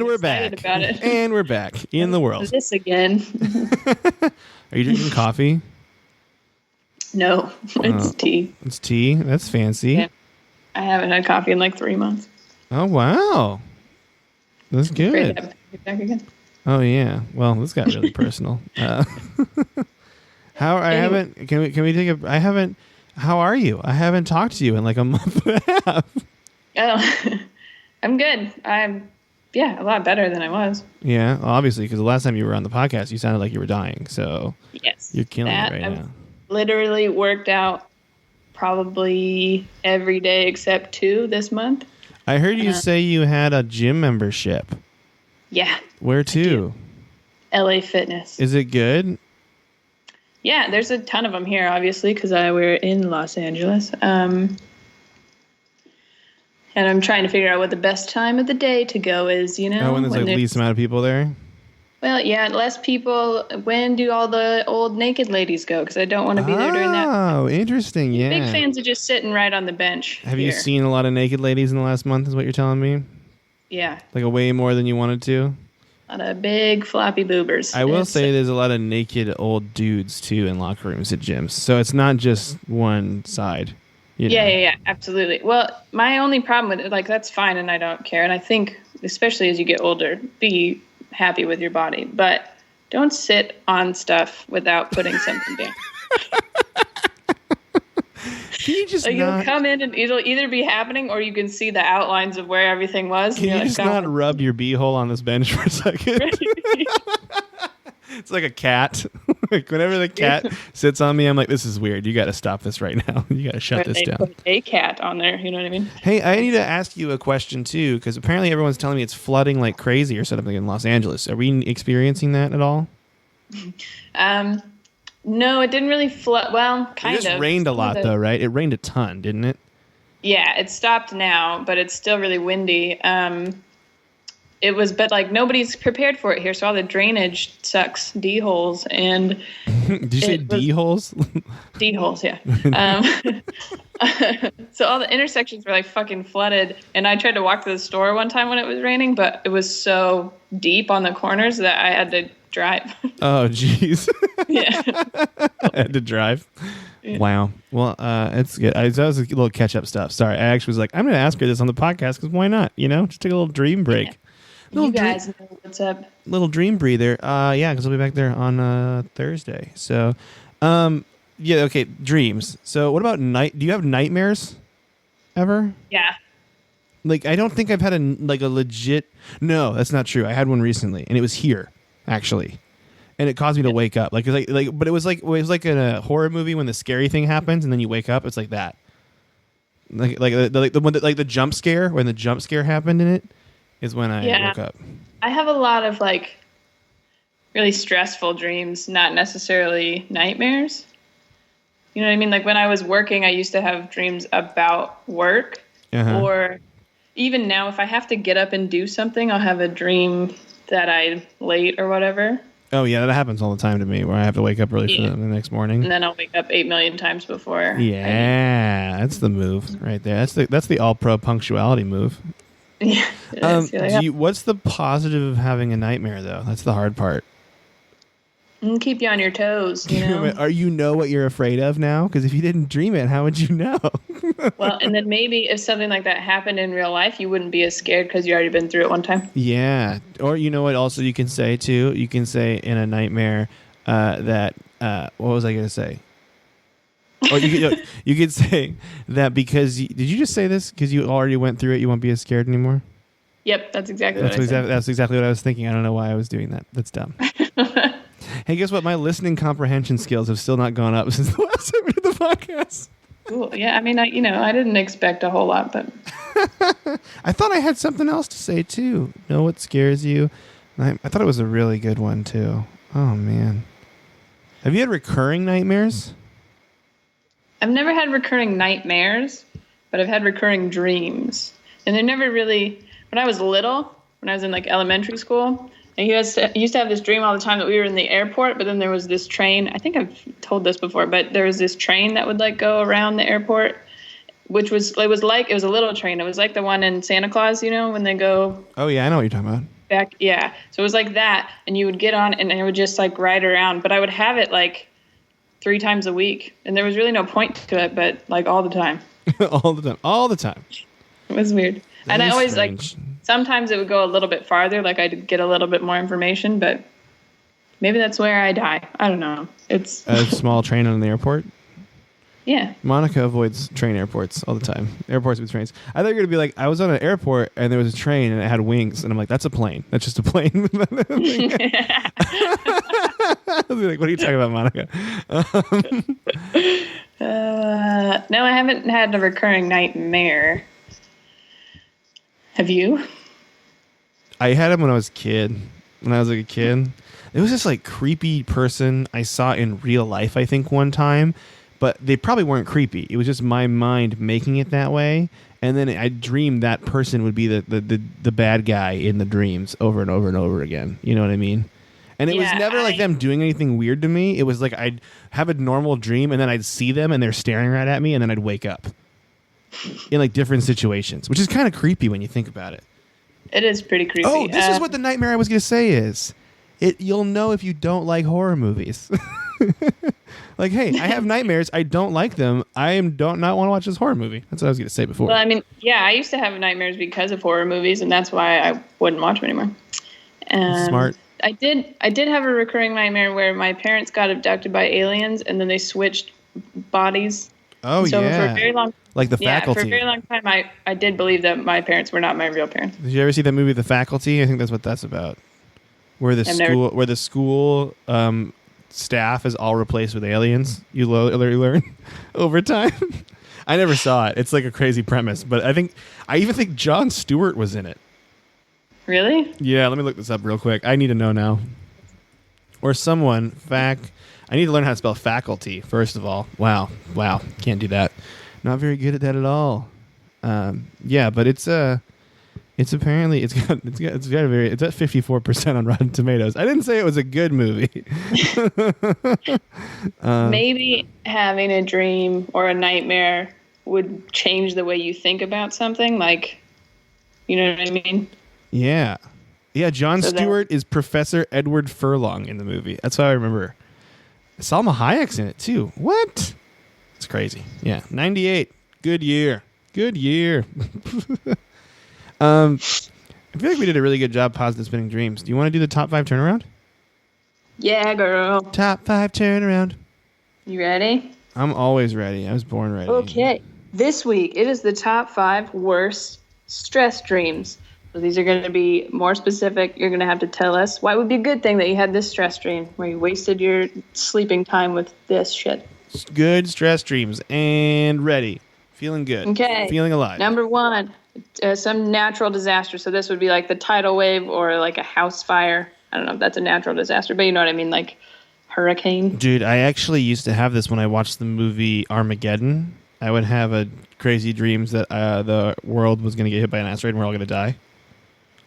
[SPEAKER 3] we're back. About it. And we're back in the world.
[SPEAKER 5] This again.
[SPEAKER 3] Are you drinking coffee?
[SPEAKER 5] No, it's tea.
[SPEAKER 3] It's tea? That's fancy.
[SPEAKER 5] Yeah. I haven't had coffee in like 3 months.
[SPEAKER 3] Oh, wow. That's good.
[SPEAKER 5] Get back again.
[SPEAKER 3] Oh yeah. Well, this got really personal. How I haven't? Can we take a? I haven't. How are you? I haven't talked to you in like a month and a half.
[SPEAKER 5] Oh, I'm good. I'm a lot better than I was.
[SPEAKER 3] Yeah, obviously, because the last time you were on the podcast, you sounded like you were dying. So
[SPEAKER 5] yes,
[SPEAKER 3] you're killing it right
[SPEAKER 5] I've
[SPEAKER 3] now.
[SPEAKER 5] Literally worked out probably every day except 2 this month.
[SPEAKER 3] I heard you say you had a gym membership.
[SPEAKER 5] Yeah.
[SPEAKER 3] Where to?
[SPEAKER 5] LA Fitness.
[SPEAKER 3] Is it good?
[SPEAKER 5] Yeah, there's a ton of them here, obviously, because we're in Los Angeles. And I'm trying to figure out what the best time of the day to go is, you know?
[SPEAKER 3] Oh, when there's like least amount of people there?
[SPEAKER 5] Well, yeah, less people. When do all the old naked ladies go? Because I don't want to be there during that.
[SPEAKER 3] Oh, interesting, yeah.
[SPEAKER 5] Big fans of just sitting right on the bench.
[SPEAKER 3] Have you seen a lot of naked ladies in the last month, is what you're telling me?
[SPEAKER 5] Yeah.
[SPEAKER 3] Like a way more than you wanted to?
[SPEAKER 5] A lot of big floppy boobers.
[SPEAKER 3] I will say there's a lot of naked old dudes, too, in locker rooms at gyms. So it's not just one side. You know?
[SPEAKER 5] Yeah, absolutely. Well, my only problem with it, like, that's fine and I don't care. And I think, especially as you get older, be happy with your body. But don't sit on stuff without putting something down.
[SPEAKER 3] Can you just
[SPEAKER 5] You'll come in and it'll either be happening or you can see the outlines of where everything was.
[SPEAKER 3] Can you just not rub your beehole on this bench for a second? It's like a cat. Like whenever the cat sits on me, I'm like, this is weird. You got to stop this right now. You got to shut this down.
[SPEAKER 5] Put a cat on there. You know what I mean?
[SPEAKER 3] Hey, I need to ask you a question too, because apparently everyone's telling me it's flooding like crazy or something in Los Angeles. Are we experiencing that at all?
[SPEAKER 5] No, it didn't really flood. Well, kind of.
[SPEAKER 3] It just rained a lot though, right? It rained a ton, didn't it?
[SPEAKER 5] Yeah, it stopped now, but it's still really windy. It was, but like nobody's prepared for it here, so all the drainage sucks D holes and.
[SPEAKER 3] Did you say D holes?
[SPEAKER 5] D holes, yeah. So all the intersections were like fucking flooded, and I tried to walk to the store one time when it was raining, but it was so deep on the corners that I had to drive.
[SPEAKER 3] Oh, jeez.
[SPEAKER 5] Yeah,
[SPEAKER 3] I had to drive. Yeah. Wow. Well, it's good. That was a little catch-up stuff. Sorry, I actually was like, I'm going to ask her this on the podcast because why not? You know, just take a little dream break.
[SPEAKER 5] Yeah. You guys know what's up.
[SPEAKER 3] Little dream breather. Yeah, because I'll be back there on Thursday. So, yeah, okay, dreams. So what about night? Do you have nightmares ever?
[SPEAKER 5] Yeah.
[SPEAKER 3] Like, I don't think I've had a legit... No, that's not true. I had one recently, and it was here, actually. And it caused me to wake up. But it was like in a horror movie when the scary thing happens, and then you wake up. It's like that. The jump scare, when the jump scare happened in it, is when I woke up.
[SPEAKER 5] I have a lot of like really stressful dreams, not necessarily nightmares. You know what I mean? Like when I was working, I used to have dreams about work. Or even now, if I have to get up and do something, I'll have a dream that I'm late or whatever.
[SPEAKER 3] Oh yeah, that happens all the time to me, where I have to wake up early for the next morning.
[SPEAKER 5] And then I'll wake up 8 million times before.
[SPEAKER 3] Yeah, that's the move right there. That's the all-pro punctuality move.
[SPEAKER 5] Yeah.
[SPEAKER 3] What's the positive of having a nightmare, though? That's the hard part.
[SPEAKER 5] Keep you on your toes, you know?
[SPEAKER 3] Are you know what you're afraid of now? Because if you didn't dream it, how would you know?
[SPEAKER 5] Well, and then maybe if something like that happened in real life, you wouldn't be as scared because you already been through it one time. Yeah.
[SPEAKER 3] Or you know what also you can say, too? You can say in a nightmare that... what was I going to say? Or you could say that because... did you just say this? Because you already went through it, you won't be as scared anymore?
[SPEAKER 5] Yep, that's exactly what I said.
[SPEAKER 3] That's exactly what I was thinking. I don't know why I was doing that. That's dumb. Hey, guess what? My listening comprehension skills have still not gone up since the last time we did the podcast.
[SPEAKER 5] Cool. Yeah, I mean, I didn't expect a whole lot, but...
[SPEAKER 3] I thought I had something else to say, too. Know what scares you? I thought it was a really good one, too. Oh, man. Have you had recurring nightmares?
[SPEAKER 5] I've never had recurring nightmares, but I've had recurring dreams. And they're never really... When I was little, when I was in like elementary school, I used to have this dream all the time that we were in the airport, but then there was this train. I think I've told this before, but there was this train that would like go around the airport, which was a little train. It was like the one in Santa Claus, you know, when they go.
[SPEAKER 3] Oh yeah, I know what you're talking about.
[SPEAKER 5] Back, yeah. So it was like that, and you would get on, and it would just like ride around. But I would have it like 3 times a week, and there was really no point to it, but like all the time.
[SPEAKER 3] All the time.
[SPEAKER 5] It was weird.
[SPEAKER 3] That
[SPEAKER 5] And I
[SPEAKER 3] is
[SPEAKER 5] always
[SPEAKER 3] strange.
[SPEAKER 5] sometimes it would go a little bit farther, like I'd get a little bit more information, but maybe that's where I die. I don't know. It's
[SPEAKER 3] A small train on the airport.
[SPEAKER 5] yeah.
[SPEAKER 3] Monica avoids train airports all the time. Airports with trains. I thought you were going to be like, I was on an airport and there was a train and it had wings. And I'm like, that's a plane. That's just a plane. I was like, what are you talking about, Monica?
[SPEAKER 5] No, I haven't had a recurring nightmare. Have you?
[SPEAKER 3] I had him when I was a kid. When I was like a kid. It was this like creepy person I saw in real life, I think, one time. But they probably weren't creepy. It was just my mind making it that way. And then I dreamed that person would be the bad guy in the dreams over and over and over again. You know what I mean? And it was never like them doing anything weird to me. It was like I'd have a normal dream and then I'd see them and they're staring right at me and then I'd wake up in like different situations, which is kind of creepy when you think about it.
[SPEAKER 5] It is pretty creepy.
[SPEAKER 3] Oh, this is what the nightmare I was going to say is. You'll know if you don't like horror movies. Like, hey, I have nightmares. I don't like them. I don't not want to watch this horror movie. That's what I was going to say before.
[SPEAKER 5] Well, I mean, yeah, I used to have nightmares because of horror movies, and that's why I wouldn't watch them anymore.
[SPEAKER 3] Smart.
[SPEAKER 5] I did have a recurring nightmare where my parents got abducted by aliens, and then they switched bodies.
[SPEAKER 3] Oh,
[SPEAKER 5] so
[SPEAKER 3] yeah.
[SPEAKER 5] for a very long,
[SPEAKER 3] like The
[SPEAKER 5] yeah,
[SPEAKER 3] Faculty.
[SPEAKER 5] for a very long time, I did believe that my parents were not my real parents.
[SPEAKER 3] Did you ever see that movie, The Faculty? I think that's what that's about. Where the school staff is all replaced with aliens. You learn over time. I never saw it. It's like a crazy premise, but I even think Jon Stewart was in it.
[SPEAKER 5] Really?
[SPEAKER 3] Yeah, let me look this up real quick. I need to know now. Or someone I need to learn how to spell faculty first of all. Wow, can't do that. Not very good at that at all. Yeah, but it's apparently it's at 54% on Rotten Tomatoes. I didn't say it was a good movie.
[SPEAKER 5] Maybe having a dream or a nightmare would change the way you think about something. Like, you know what I mean?
[SPEAKER 3] Yeah. Jon Stewart is Professor Edward Furlong in the movie. That's how I remember. Salma Hayek's in it too. What? It's crazy. Yeah, 98. Good year. I feel like we did a really good job positive spinning dreams. Do you want to do the top 5 turnaround?
[SPEAKER 5] Yeah, girl.
[SPEAKER 3] Top 5 turnaround.
[SPEAKER 5] You ready?
[SPEAKER 3] I'm always ready. I was born ready.
[SPEAKER 5] Okay. This week, it is the top 5 worst stress dreams. So these are going to be more specific. You're going to have to tell us why it would be a good thing that you had this stress dream where you wasted your sleeping time with this shit.
[SPEAKER 3] Good stress dreams. And ready. Feeling good.
[SPEAKER 5] Okay.
[SPEAKER 3] Feeling alive.
[SPEAKER 5] Number 1, some natural disaster. So this would be like the tidal wave or like a house fire. I don't know if that's a natural disaster, but you know what I mean? Like hurricane.
[SPEAKER 3] Dude, I actually used to have this when I watched the movie Armageddon. I would have crazy dreams that the world was going to get hit by an asteroid and we're all going to die.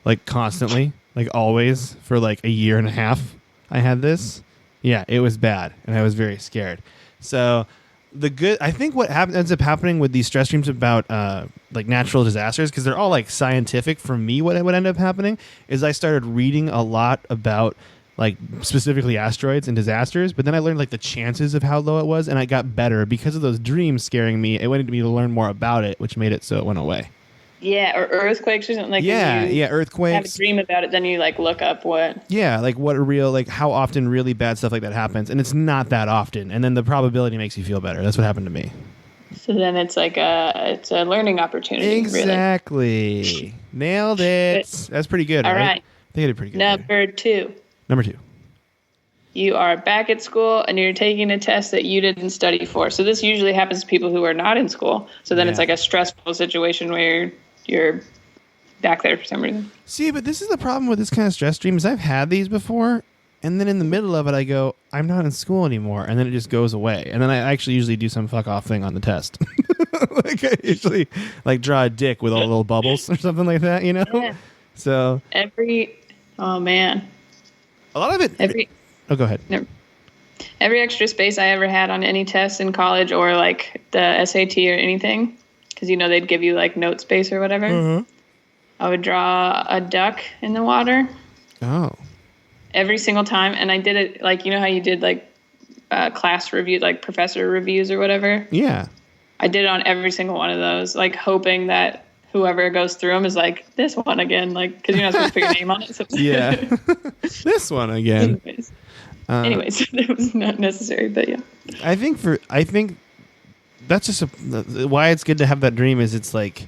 [SPEAKER 3] Like constantly, like always, for like a year and a half. I had this. Yeah, it was bad, and I was very scared. So I think what ends up happening with these stress dreams about like natural disasters, because they're all like scientific for me, what would end up happening is I started reading a lot about like specifically asteroids and disasters, but then I learned like the chances of how low it was, and I got better because of those dreams scaring me. It wanted me to learn more about it, which made it so it went away.
[SPEAKER 5] Yeah, or earthquakes or something like that.
[SPEAKER 3] Yeah, earthquakes.
[SPEAKER 5] Have a dream about it, then you like look up what.
[SPEAKER 3] Yeah, like how often really bad stuff like that happens, and it's not that often, and then the probability makes you feel better. That's what happened to me.
[SPEAKER 5] So then it's like it's a learning opportunity.
[SPEAKER 3] Exactly.
[SPEAKER 5] Really.
[SPEAKER 3] Nailed it. That's pretty good.
[SPEAKER 5] All
[SPEAKER 3] I
[SPEAKER 5] right.
[SPEAKER 3] think I did pretty good.
[SPEAKER 5] Number 2.
[SPEAKER 3] Number 2.
[SPEAKER 5] You are back at school and you're taking a test that you didn't study for. So this usually happens to people who are not in school. So then it's like a stressful situation where you're back there for some reason.
[SPEAKER 3] See, but this is the problem with this kind of stress dream is I've had these before, and then in the middle of it I go, I'm not in school anymore, and then it just goes away. And then I actually usually do some fuck off thing on the test. Like I usually like draw a dick with all the little bubbles or something like that, you know?
[SPEAKER 5] Yeah.
[SPEAKER 3] So
[SPEAKER 5] oh man.
[SPEAKER 3] A lot of it go ahead.
[SPEAKER 5] Every extra space I ever had on any test in college or like the SAT or anything, because you know they'd give you like note space or whatever. Mm-hmm. I would draw a duck in the water.
[SPEAKER 3] Oh.
[SPEAKER 5] Every single time, and I did it like you know how you did like class review, like professor reviews or whatever.
[SPEAKER 3] Yeah.
[SPEAKER 5] I did it on every single one of those, like hoping that whoever goes through them is like, this one again, like, because you're not supposed to put your name on it. So
[SPEAKER 3] Yeah. This one again.
[SPEAKER 5] Anyways, it was not necessary, but yeah.
[SPEAKER 3] I think that's just why it's good to have that dream is it's like,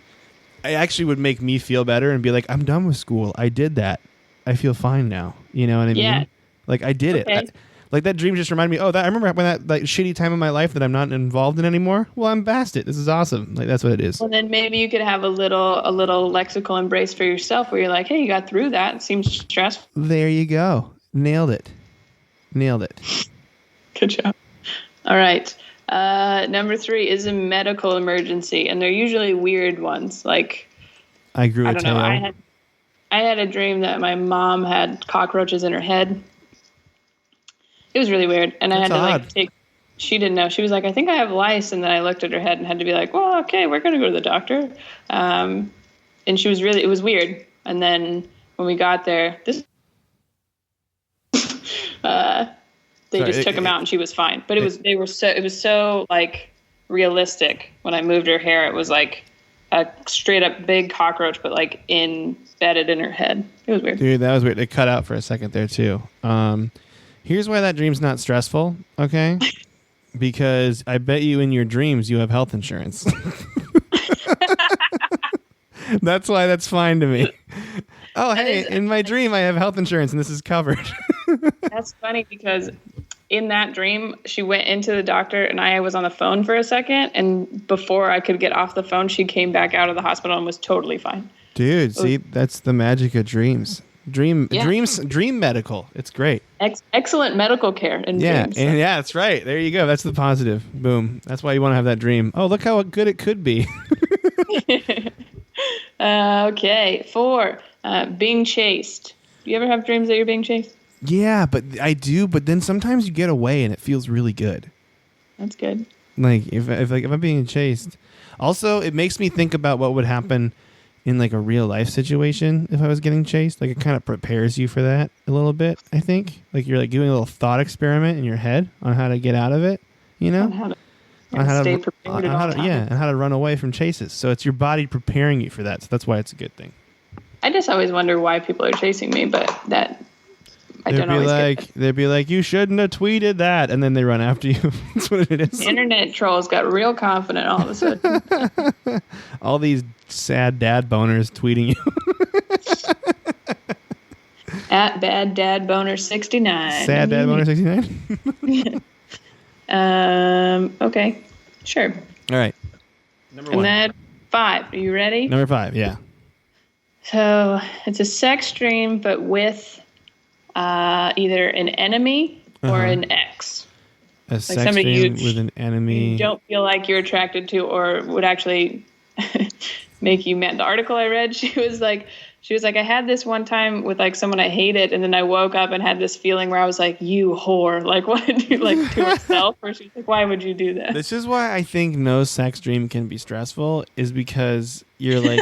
[SPEAKER 3] it actually would make me feel better and be like, I'm done with school. I did that. I feel fine now. You know what I mean? Like I did it. Like that dream just reminded me, I remember when that like shitty time in my life that I'm not involved in anymore. Well, I'm past it. This is awesome. Like that's what it is.
[SPEAKER 5] Well, then maybe you could have a little lexical embrace for yourself where you're like, hey, you got through that. It seems stressful.
[SPEAKER 3] There you go. Nailed it.
[SPEAKER 5] Good job. All right. Number 3 is a medical emergency, and they're usually weird ones. Like
[SPEAKER 3] I grew a
[SPEAKER 5] I don't
[SPEAKER 3] tail.
[SPEAKER 5] know. I had a dream that my mom had cockroaches in her head. It was really weird, and
[SPEAKER 3] That's
[SPEAKER 5] I had to
[SPEAKER 3] odd.
[SPEAKER 5] like take. She didn't know. She was like, "I think I have lice," and then I looked at her head and had to be like, "Well, okay, we're gonna go to the doctor." And she was really. It was weird. And then when we got there, they just took him out, and she was fine. But it was so like realistic. When I moved her hair, it was like a straight up big cockroach, but like embedded in her head. It was weird.
[SPEAKER 3] Dude, that was weird. It cut out for a second there too. Here's why that dream's not stressful, okay? Because I bet you in your dreams you have health insurance. That's why that's fine to me. Oh, hey, in my dream I have health insurance and this is covered.
[SPEAKER 5] That's funny because in that dream, she went into the doctor and I was on the phone for a second. And before I could get off the phone, she came back out of the hospital and was totally fine.
[SPEAKER 3] Dude, see, that's the magic of dreams. Dream medical. It's great.
[SPEAKER 5] Excellent medical care in dreams.
[SPEAKER 3] And yeah, that's right. There you go. That's the positive. Boom. That's why you want to have that dream. Oh, look how good it could be.
[SPEAKER 5] Okay. 4, being chased. Do you ever have dreams that you're being chased?
[SPEAKER 3] Yeah, but I do. But then sometimes you get away and it feels really good.
[SPEAKER 5] That's good.
[SPEAKER 3] Like if I'm being chased. Also, it makes me think about what would happen in like a real life situation if I was getting chased. Like it kind of prepares you for that a little bit, I think. Like you're like doing a little thought experiment in your head on how to get out of it, you know?
[SPEAKER 5] On how to stay prepared at all times.
[SPEAKER 3] Yeah, and how to run away from chases. So it's your body preparing you for that. So that's why it's a good thing.
[SPEAKER 5] I just always wonder why people are chasing me, but that I don't always get that.
[SPEAKER 3] They'd be like, you shouldn't have tweeted that, and then they run after you. That's what it is.
[SPEAKER 5] The internet trolls got real confident all of a sudden.
[SPEAKER 3] All these sad dad boners tweeting you.
[SPEAKER 5] At Bad Dad Boner 69.
[SPEAKER 3] Sad Dad Boner 69?
[SPEAKER 5] Okay. Sure.
[SPEAKER 3] All right. Number 1.
[SPEAKER 5] And then 5. Are you ready?
[SPEAKER 3] Number 5, yeah.
[SPEAKER 5] So it's a sex dream, but with either an enemy or an ex.
[SPEAKER 3] A sex dream with an enemy.
[SPEAKER 5] You don't feel like you're attracted to or would actually make you mad. The article I read, she was like, I had this one time with like someone I hated, and then I woke up and had this feeling where I was like, you whore. Like, what did you like to herself? Or she's like, why would you do that?
[SPEAKER 3] This is why I think no sex dream can be stressful, is because you're like,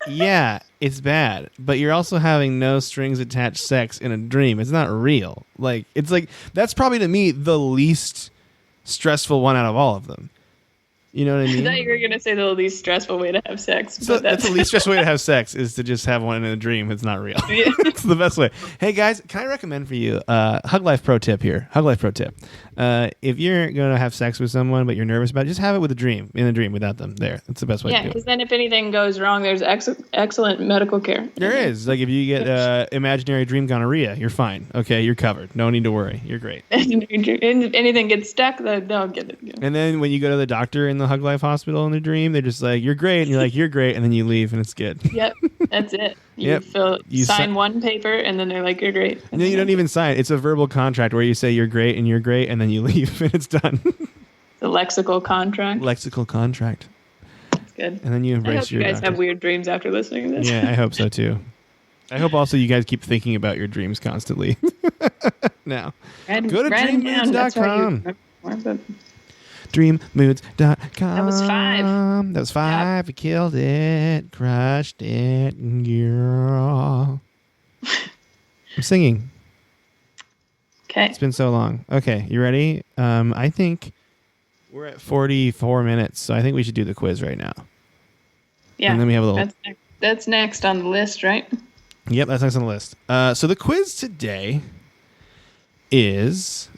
[SPEAKER 3] yeah, it's bad, but you're also having no strings attached sex in a dream. It's not real. Like, it's like, that's probably to me the least stressful one out of all of them. You know what I mean?
[SPEAKER 5] I thought you were going to say the least stressful way to have sex.
[SPEAKER 3] So that's the least stressful way to have sex, is to just have one in a dream. It's not real. It's the best way. Hey, guys, can I recommend for you Hug Life Pro tip here? Hug Life Pro tip. If you're going to have sex with someone, but you're nervous about it, just have it with in a dream without them there. That's the best way to do it.
[SPEAKER 5] Yeah, because then if anything goes wrong, there's excellent medical care.
[SPEAKER 3] There is. Like if you get imaginary dream gonorrhea, you're fine. Okay, you're covered. No need to worry. You're great.
[SPEAKER 5] And if anything gets stuck, they'll get it. Yeah.
[SPEAKER 3] And then when you go to the doctor in the Hug Life Hospital in the dream, they're just like, you're great. And you're like, you're great. And then you leave and it's good.
[SPEAKER 5] Yep, that's it. You sign one paper and then they're like, you're great. And
[SPEAKER 3] no, you don't even sign. It's a verbal contract where you say you're great and then you leave and it's done.
[SPEAKER 5] The lexical contract.
[SPEAKER 3] Lexical contract.
[SPEAKER 5] That's good.
[SPEAKER 3] And then you embrace
[SPEAKER 5] I hope
[SPEAKER 3] your
[SPEAKER 5] you guys
[SPEAKER 3] doctor.
[SPEAKER 5] have weird dreams after listening to this.
[SPEAKER 3] Yeah, I hope so too. I hope also you guys keep thinking about your dreams constantly. Now, go to dreammoods.com. Dreammoods.com.
[SPEAKER 5] That was 5.
[SPEAKER 3] That was 5. We killed it. Crushed it. Girl. I'm singing.
[SPEAKER 5] Okay.
[SPEAKER 3] It's been so long. Okay, you ready? I think we're at 44 minutes, so I think we should do the quiz right now.
[SPEAKER 5] Yeah.
[SPEAKER 3] And then we have a little.
[SPEAKER 5] That's next on the list, right?
[SPEAKER 3] Yep, that's next on the list. So the quiz today is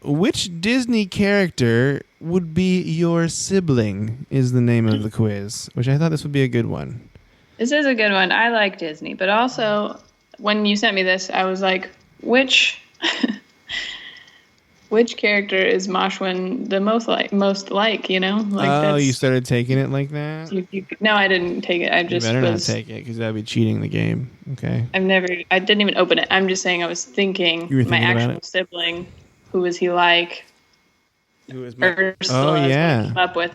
[SPEAKER 3] which Disney character would be your sibling is the name of the quiz, which I thought this would be a good one.
[SPEAKER 5] This is a good one. I like Disney, but also when you sent me this, I was like, which character is Moshwin the most like, you know? Like
[SPEAKER 3] you started taking it like that?
[SPEAKER 5] No, I didn't take it. I just
[SPEAKER 3] you better not take it because that'd be cheating the game. Okay.
[SPEAKER 5] I didn't even open it. I'm just saying I was thinking my actual sibling. Who is he like?
[SPEAKER 3] Who is
[SPEAKER 5] Ursula came up with.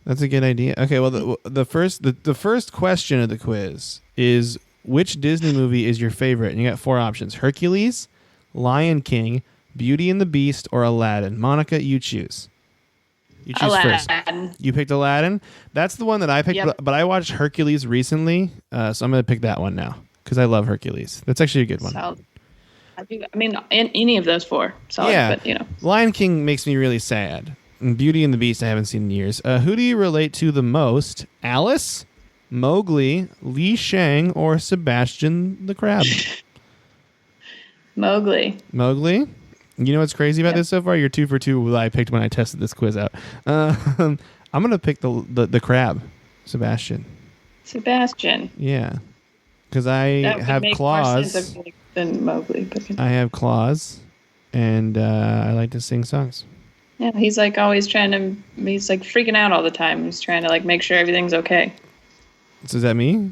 [SPEAKER 3] That's a good idea. Okay, well the first question of the quiz is which Disney movie is your favorite? And you got 4 options: Hercules, Lion King, Beauty and the Beast, or Aladdin. Monica, you choose. You choose
[SPEAKER 5] Aladdin.
[SPEAKER 3] first. You picked Aladdin. That's the one that I picked, but I watched Hercules recently, so I'm going to pick that one now because I love Hercules. That's actually a good one.
[SPEAKER 5] Solid. I mean, any of those 4, solid.
[SPEAKER 3] Yeah,
[SPEAKER 5] but you know,
[SPEAKER 3] Lion King makes me really sad. And Beauty and the Beast I haven't seen in years. Who do you relate to the most? Alice, Mowgli, Li Shang, or Sebastian the Crab?
[SPEAKER 5] Mowgli.
[SPEAKER 3] Mowgli? You know what's crazy about this so far? You're 2 for 2 what I picked when I tested this quiz out. I'm going to pick the crab, Sebastian.
[SPEAKER 5] Sebastian.
[SPEAKER 3] Yeah. Because I have claws.
[SPEAKER 5] Than Mowgli. But,
[SPEAKER 3] I have claws, and I like to sing songs.
[SPEAKER 5] Yeah, he's like always he's like freaking out all the time. He's trying to like make sure everything's okay.
[SPEAKER 3] So is that me?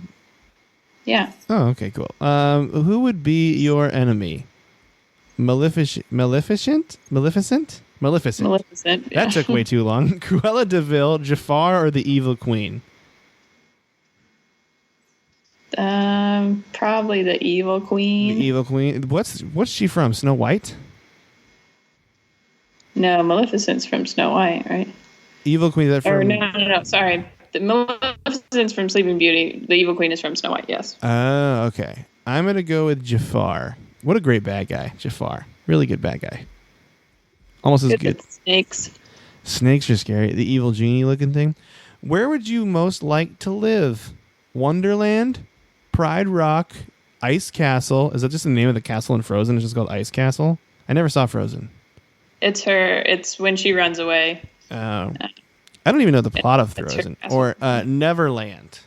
[SPEAKER 5] Yeah.
[SPEAKER 3] Oh, okay, cool. Who would be your enemy? Maleficent?
[SPEAKER 5] Maleficent. Yeah.
[SPEAKER 3] That took way too long. Cruella de Vil, Jafar, or the Evil Queen?
[SPEAKER 5] Probably the Evil Queen.
[SPEAKER 3] The Evil Queen. What's she from? Snow White?
[SPEAKER 5] No, Maleficent's from Snow White, right?
[SPEAKER 3] Evil Queen. Is that from?
[SPEAKER 5] No. Sorry, the Maleficent's from Sleeping Beauty. The Evil Queen is from Snow White. Yes.
[SPEAKER 3] Oh, okay. I'm gonna go with Jafar. What a great bad guy, Jafar. Really good bad guy. Almost as good.
[SPEAKER 5] Snakes.
[SPEAKER 3] Snakes are scary. The evil genie looking thing. Where would you most like to live? Wonderland, Pride Rock, Ice Castle. Is that just the name of the castle in Frozen? It's just called Ice Castle? I never saw Frozen.
[SPEAKER 5] It's when she runs away.
[SPEAKER 3] Oh. I don't even know the plot of Frozen. Or Neverland.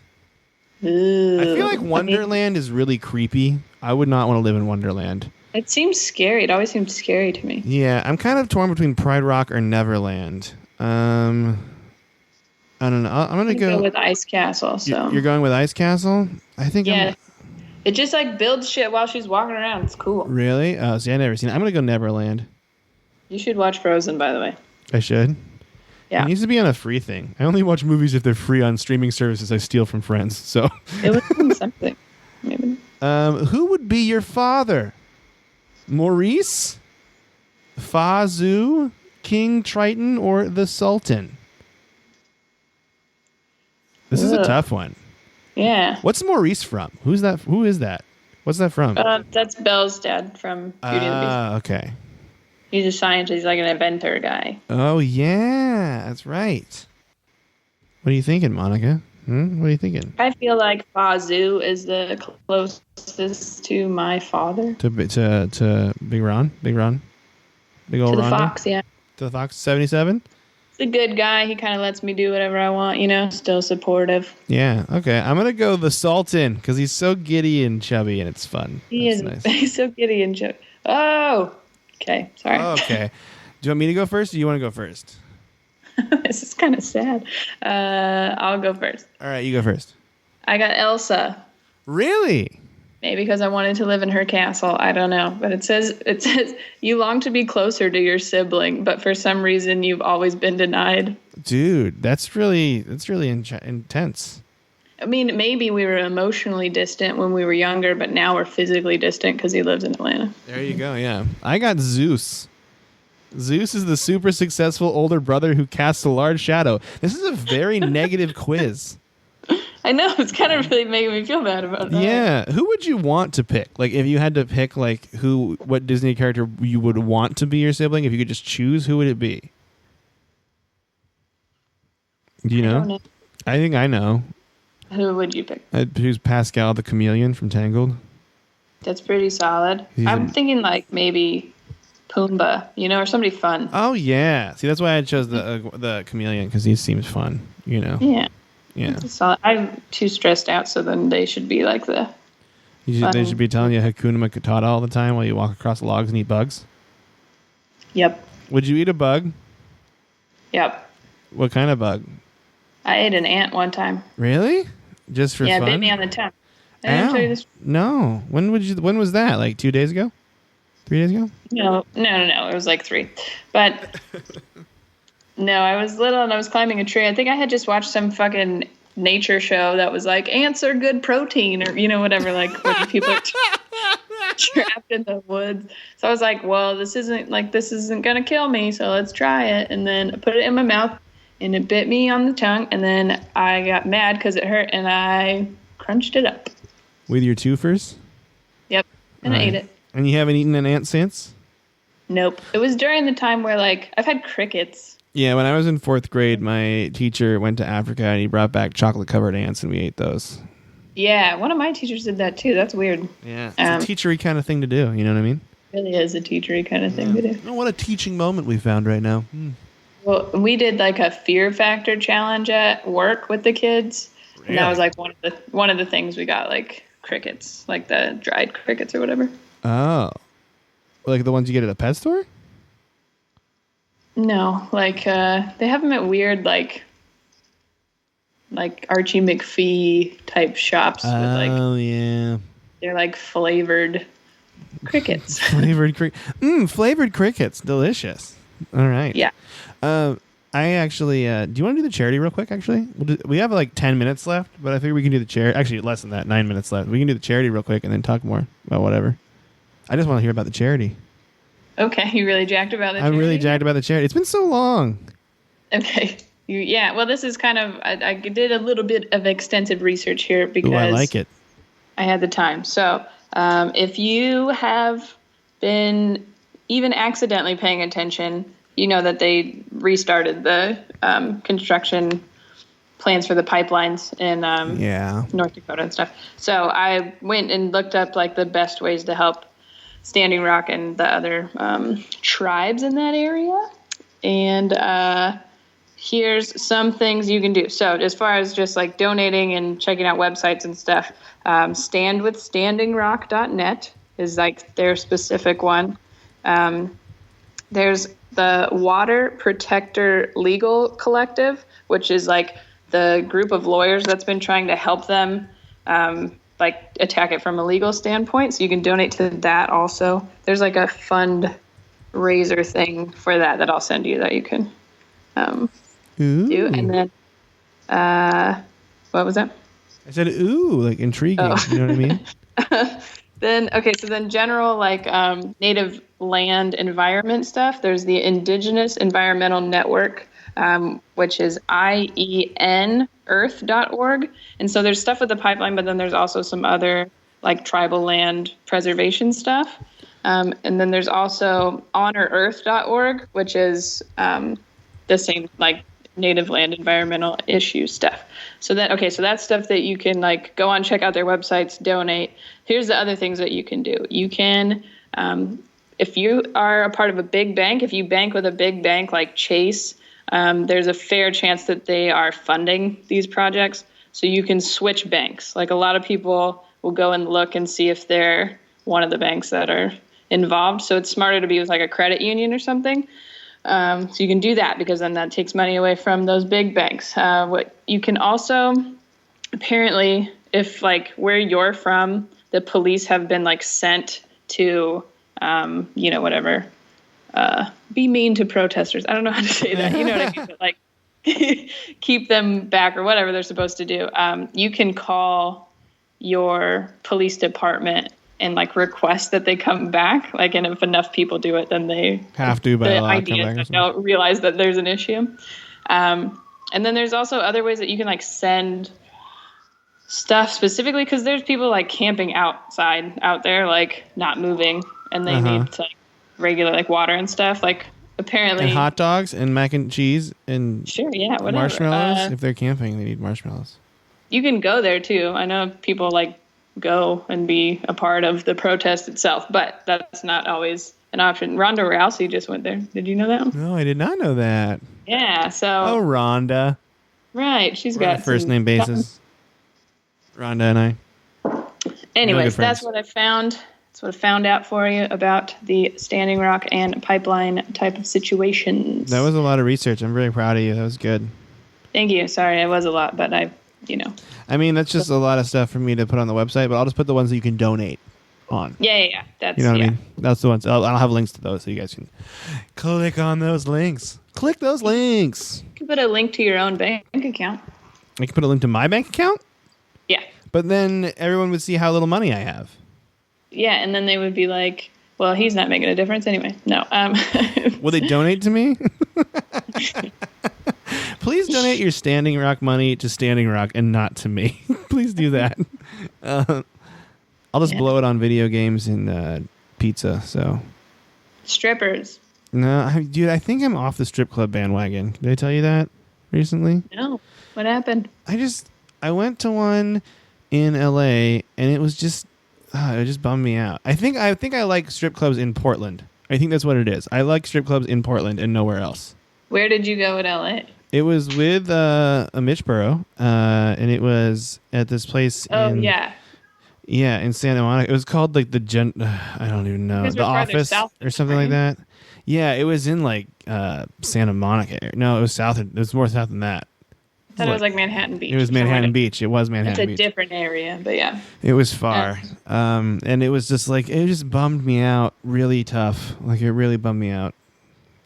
[SPEAKER 5] Ooh.
[SPEAKER 3] I feel like Wonderland is really creepy. I would not want to live in Wonderland.
[SPEAKER 5] It seems scary. It always seems scary to me.
[SPEAKER 3] Yeah, I'm kind of torn between Pride Rock or Neverland. I don't know. I'm going to go
[SPEAKER 5] with Ice Castle. So
[SPEAKER 3] You're going with Ice Castle? I think
[SPEAKER 5] it just like builds shit while she's walking around. It's cool.
[SPEAKER 3] Really? Oh, see, I never seen it. I'm going to go Neverland.
[SPEAKER 5] You should watch Frozen, by the way.
[SPEAKER 3] I should?
[SPEAKER 5] Yeah.
[SPEAKER 3] It needs to be on a free thing. I only watch movies if they're free on streaming services I steal from friends. So
[SPEAKER 5] it was something. Maybe.
[SPEAKER 3] Who would be your father? Maurice, Fazu, King Triton, or the Sultan? This is a tough one.
[SPEAKER 5] Yeah.
[SPEAKER 3] What's Maurice from? Who's that? Who is that? What's that from?
[SPEAKER 5] That's Belle's dad from Beauty and the Beast.
[SPEAKER 3] Ah, okay.
[SPEAKER 5] He's a scientist. He's like an inventor guy.
[SPEAKER 3] Oh, yeah. That's right. What are you thinking, Monica? What are you thinking?
[SPEAKER 5] I feel like Fazu is the closest to my father.
[SPEAKER 3] To Big Ron? Big old
[SPEAKER 5] To the
[SPEAKER 3] Ron?
[SPEAKER 5] Fox, yeah.
[SPEAKER 3] To the Fox 77?
[SPEAKER 5] He's a good guy. He kind of lets me do whatever I want, you know, still supportive.
[SPEAKER 3] Yeah, okay. I'm going to go the Sultan because he's so giddy and chubby and it's fun.
[SPEAKER 5] He is.
[SPEAKER 3] Nice.
[SPEAKER 5] He's so giddy and chubby. Oh, okay. Sorry.
[SPEAKER 3] Okay. Do you want me to go first or do you want to go first?
[SPEAKER 5] This is kind of sad. I'll go first.
[SPEAKER 3] All right, you go first.
[SPEAKER 5] I got Elsa.
[SPEAKER 3] Really?
[SPEAKER 5] Maybe because I wanted to live in her castle. I don't know. But it says you long to be closer to your sibling, but for some reason you've always been denied.
[SPEAKER 3] Dude, that's really intense.
[SPEAKER 5] I mean, maybe we were emotionally distant when we were younger, but now we're physically distant because he lives in Atlanta.
[SPEAKER 3] There you go, yeah. I got Zeus. Zeus is the super successful older brother who casts a large shadow. This is a very negative quiz.
[SPEAKER 5] I know, it's kind of really making me feel bad about that.
[SPEAKER 3] Yeah. Who would you want to pick? Like, if you had to pick, like, what Disney character you would want to be your sibling, if you could just choose, who would it be? Do you know? I think I know.
[SPEAKER 5] Who would you pick?
[SPEAKER 3] I'd choose Pascal the chameleon from Tangled.
[SPEAKER 5] That's pretty solid. I'm thinking like maybe Pumbaa, or somebody fun.
[SPEAKER 3] Oh yeah. See, that's why I chose the chameleon because he seems fun.
[SPEAKER 5] Yeah. That's solid. I'm too stressed out, so then they should be like the.
[SPEAKER 3] They should be telling you Hakuna Matata all the time while you walk across logs and eat bugs.
[SPEAKER 5] Yep.
[SPEAKER 3] Would you eat a bug?
[SPEAKER 5] Yep.
[SPEAKER 3] What kind of bug?
[SPEAKER 5] I ate an ant one time.
[SPEAKER 3] Really? Just for fun?
[SPEAKER 5] Yeah, it bit me on the tongue. I didn't tell you this.
[SPEAKER 3] No. When was that? Like 2 days ago? 3 days ago?
[SPEAKER 5] No. It was like 3. But no, I was little and I was climbing a tree. I think I had just watched some fucking nature show that was like ants are good protein or whatever, like when people are trapped in the woods. So I was like, well, this isn't gonna kill me, so let's try it. And then I put it in my mouth and it bit me on the tongue, and then I got mad because it hurt and I crunched it up
[SPEAKER 3] with your twofers.
[SPEAKER 5] Yep. And I ate it.
[SPEAKER 3] And you haven't eaten an ant since?
[SPEAKER 5] Nope. It was during the time where I've had crickets.
[SPEAKER 3] Yeah, when I was in 4th grade, my teacher went to Africa and he brought back chocolate-covered ants, and we ate those.
[SPEAKER 5] Yeah, one of my teachers did that too. That's weird.
[SPEAKER 3] Yeah, it's a teachery kind of thing to do. You know what I mean?
[SPEAKER 5] It really is a teachery kind of thing to do.
[SPEAKER 3] Oh, what a teaching moment we found right now.
[SPEAKER 5] Well, we did like a fear factor challenge at work with the kids, and that was like one of the things we got, like crickets, like the dried crickets or whatever.
[SPEAKER 3] Oh, like the ones you get at a pet store?
[SPEAKER 5] No, like they have them at weird like Archie McPhee type shops.
[SPEAKER 3] Oh yeah,
[SPEAKER 5] they're like flavored crickets.
[SPEAKER 3] Flavored crickets, delicious. All right.
[SPEAKER 5] Yeah.
[SPEAKER 3] I actually, do you want to do the charity real quick? Actually, we have like 10 minutes left, but I figure we can do the charity. Actually, less than that, 9 minutes left. We can do the charity real quick and then talk more about whatever. I just want to hear about the charity.
[SPEAKER 5] Okay, you really jacked about the charity?
[SPEAKER 3] I'm really jacked about the charity. It's been so long.
[SPEAKER 5] Okay. Yeah, well, this is kind of, I did a little bit of extensive research here because
[SPEAKER 3] I like it.
[SPEAKER 5] I had the time. So if you have been even accidentally paying attention, you know that they restarted the construction plans for the pipelines in North Dakota and stuff. So I went and looked up like the best ways to help Standing Rock and the other tribes in that area. And here's some things you can do. So as far as just like donating and checking out websites and stuff, standwithstandingrock.net is like their specific one. There's the Water Protector Legal Collective, which is like the group of lawyers that's been trying to help them like attack it from a legal standpoint. So you can donate to that also. There's like a fundraiser thing for that I'll send you that you can do. And then what was that?
[SPEAKER 3] I said, ooh, like intriguing. Oh. You know what I mean?
[SPEAKER 5] Then general like native land environment stuff. There's the Indigenous Environmental Network, which is IENEarth.org. And so there's stuff with the pipeline, but then there's also some other like tribal land preservation stuff. And then there's also HonorEarth.org, which is the same like native land environmental issue stuff. So that's stuff that you can like go on, check out their websites, donate. Here's the other things that you can do. You can, if you are a part of a big bank, if you bank with a big bank like Chase, there's a fair chance that they are funding these projects. So you can switch banks. Like a lot of people will go and look and see if they're one of the banks that are involved. So it's smarter to be with like a credit union or something. So you can do that because then that takes money away from those big banks. What you can also, apparently, if like where you're from, the police have been like sent to, whatever, be mean to protesters. I don't know how to say that. You know what I mean? But like keep them back or whatever they're supposed to do. You can call your police department and like request that they come back. Like, and if enough people do it, then they
[SPEAKER 3] have to. By
[SPEAKER 5] the idea don't realize that there's an issue. And then there's also other ways that you can like send stuff specifically because there's people like camping outside out there, like not moving, and they need to, like regular like water and stuff. Like apparently.
[SPEAKER 3] And hot dogs and mac and cheese and
[SPEAKER 5] Sure, yeah, whatever.
[SPEAKER 3] marshmallows. If they're camping, they need marshmallows.
[SPEAKER 5] You can go there too. I know people like go and be a part of the protest itself, but that's not always an option. Ronda Rousey just went there. Did you know that?
[SPEAKER 3] No, I did not know that.
[SPEAKER 5] Yeah, so.
[SPEAKER 3] Oh, Rhonda.
[SPEAKER 5] Right, she's
[SPEAKER 3] We're on
[SPEAKER 5] got
[SPEAKER 3] a first name basis. Rhonda and I.
[SPEAKER 5] Anyways, that's what I found. That's what I found out for you about the Standing Rock and pipeline type of situations.
[SPEAKER 3] That was a lot of research. I'm very proud of you. That was good.
[SPEAKER 5] Thank you. Sorry, it was a lot, but
[SPEAKER 3] I mean, that's just a lot of stuff for me to put on the website, but I'll just put the ones that you can donate on.
[SPEAKER 5] Yeah. That's,
[SPEAKER 3] you know what I mean? That's the ones. I'll have links to those so you guys can click on those links. Click those links.
[SPEAKER 5] You can put a link to your own bank account.
[SPEAKER 3] I can put a link to my bank account?
[SPEAKER 5] Yeah.
[SPEAKER 3] But then everyone would see how little money I have.
[SPEAKER 5] Yeah, and then they would be like, well, he's not making a difference anyway. No.
[SPEAKER 3] Will they donate to me? Please donate your Standing Rock money to Standing Rock and not to me. Please do that. I'll just blow it on video games and pizza. So
[SPEAKER 5] strippers.
[SPEAKER 3] No, dude, I think I'm off the strip club bandwagon. Did I tell you that recently?
[SPEAKER 5] No. What happened?
[SPEAKER 3] I went to one in LA and it was just it just bummed me out. I think I like strip clubs in Portland. I think that's what it is. I like strip clubs in Portland and nowhere else.
[SPEAKER 5] Where did you go in LA?
[SPEAKER 3] It was with a Mitchboro, and it was at this place. Yeah, in Santa Monica. It was called like I don't even know, the Office or something like that. Yeah, it was in like Santa Monica. No, it was south. It was more south than that.
[SPEAKER 5] I thought it was like Manhattan Beach.
[SPEAKER 3] It was Manhattan Beach. It was Manhattan Beach.
[SPEAKER 5] It's a different area, but yeah.
[SPEAKER 3] It was far, and it was just like it just bummed me out really tough. Like it really bummed me out.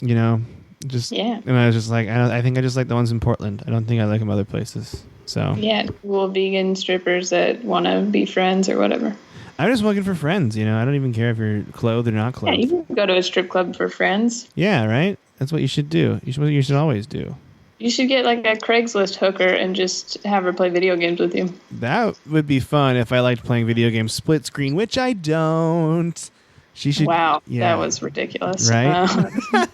[SPEAKER 3] You know. And I was just like, I think I just like the ones in Portland. I don't think I like them other places. So
[SPEAKER 5] cool vegan strippers that want to be friends or whatever.
[SPEAKER 3] I'm just looking for friends. I don't even care if you're clothed or not clothed.
[SPEAKER 5] Yeah, you can go to a strip club for friends.
[SPEAKER 3] Yeah, right. That's what you should do. You should always do.
[SPEAKER 5] You should get like a Craigslist hooker and just have her play video games with you.
[SPEAKER 3] That would be fun if I liked playing video games split screen, which I don't. She should.
[SPEAKER 5] Wow, that was ridiculous.
[SPEAKER 3] Right?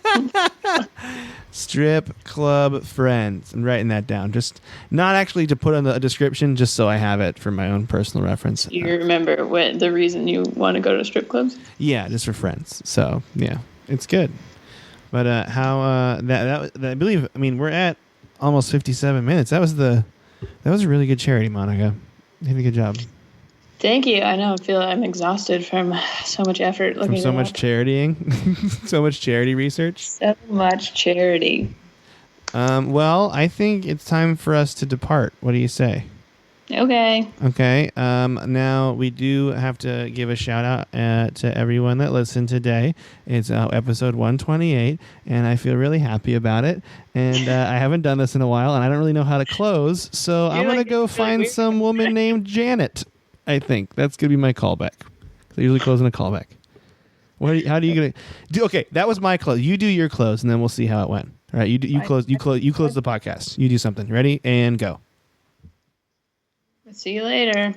[SPEAKER 3] Strip club friends. I'm writing that down. Just not actually to put on the description, just so I have it for my own personal reference.
[SPEAKER 5] You remember the reason you want to go to strip clubs? Yeah,
[SPEAKER 3] just for friends. So yeah, it's good. But how that I believe. I mean, we're at almost 57 minutes. That was a really good charity, Monica. You did a good job.
[SPEAKER 5] Thank you. I know. I feel I'm exhausted from so much effort looking.
[SPEAKER 3] From so much charitying, so much charity research.
[SPEAKER 5] So much charity.
[SPEAKER 3] Well, I think it's time for us to depart. What do you say?
[SPEAKER 5] Okay.
[SPEAKER 3] Okay. Now we do have to give a shout out to everyone that listened today. It's episode 128, and I feel really happy about it. And I haven't done this in a while, and I don't really know how to close, so I'm gonna go find some woman named Janet. I think that's gonna be my callback. I usually close in a callback. How do you gonna do? Okay, that was my close. You do your close, and then we'll see how it went. All right, you close the podcast. You do something. Ready and go.
[SPEAKER 5] See you later.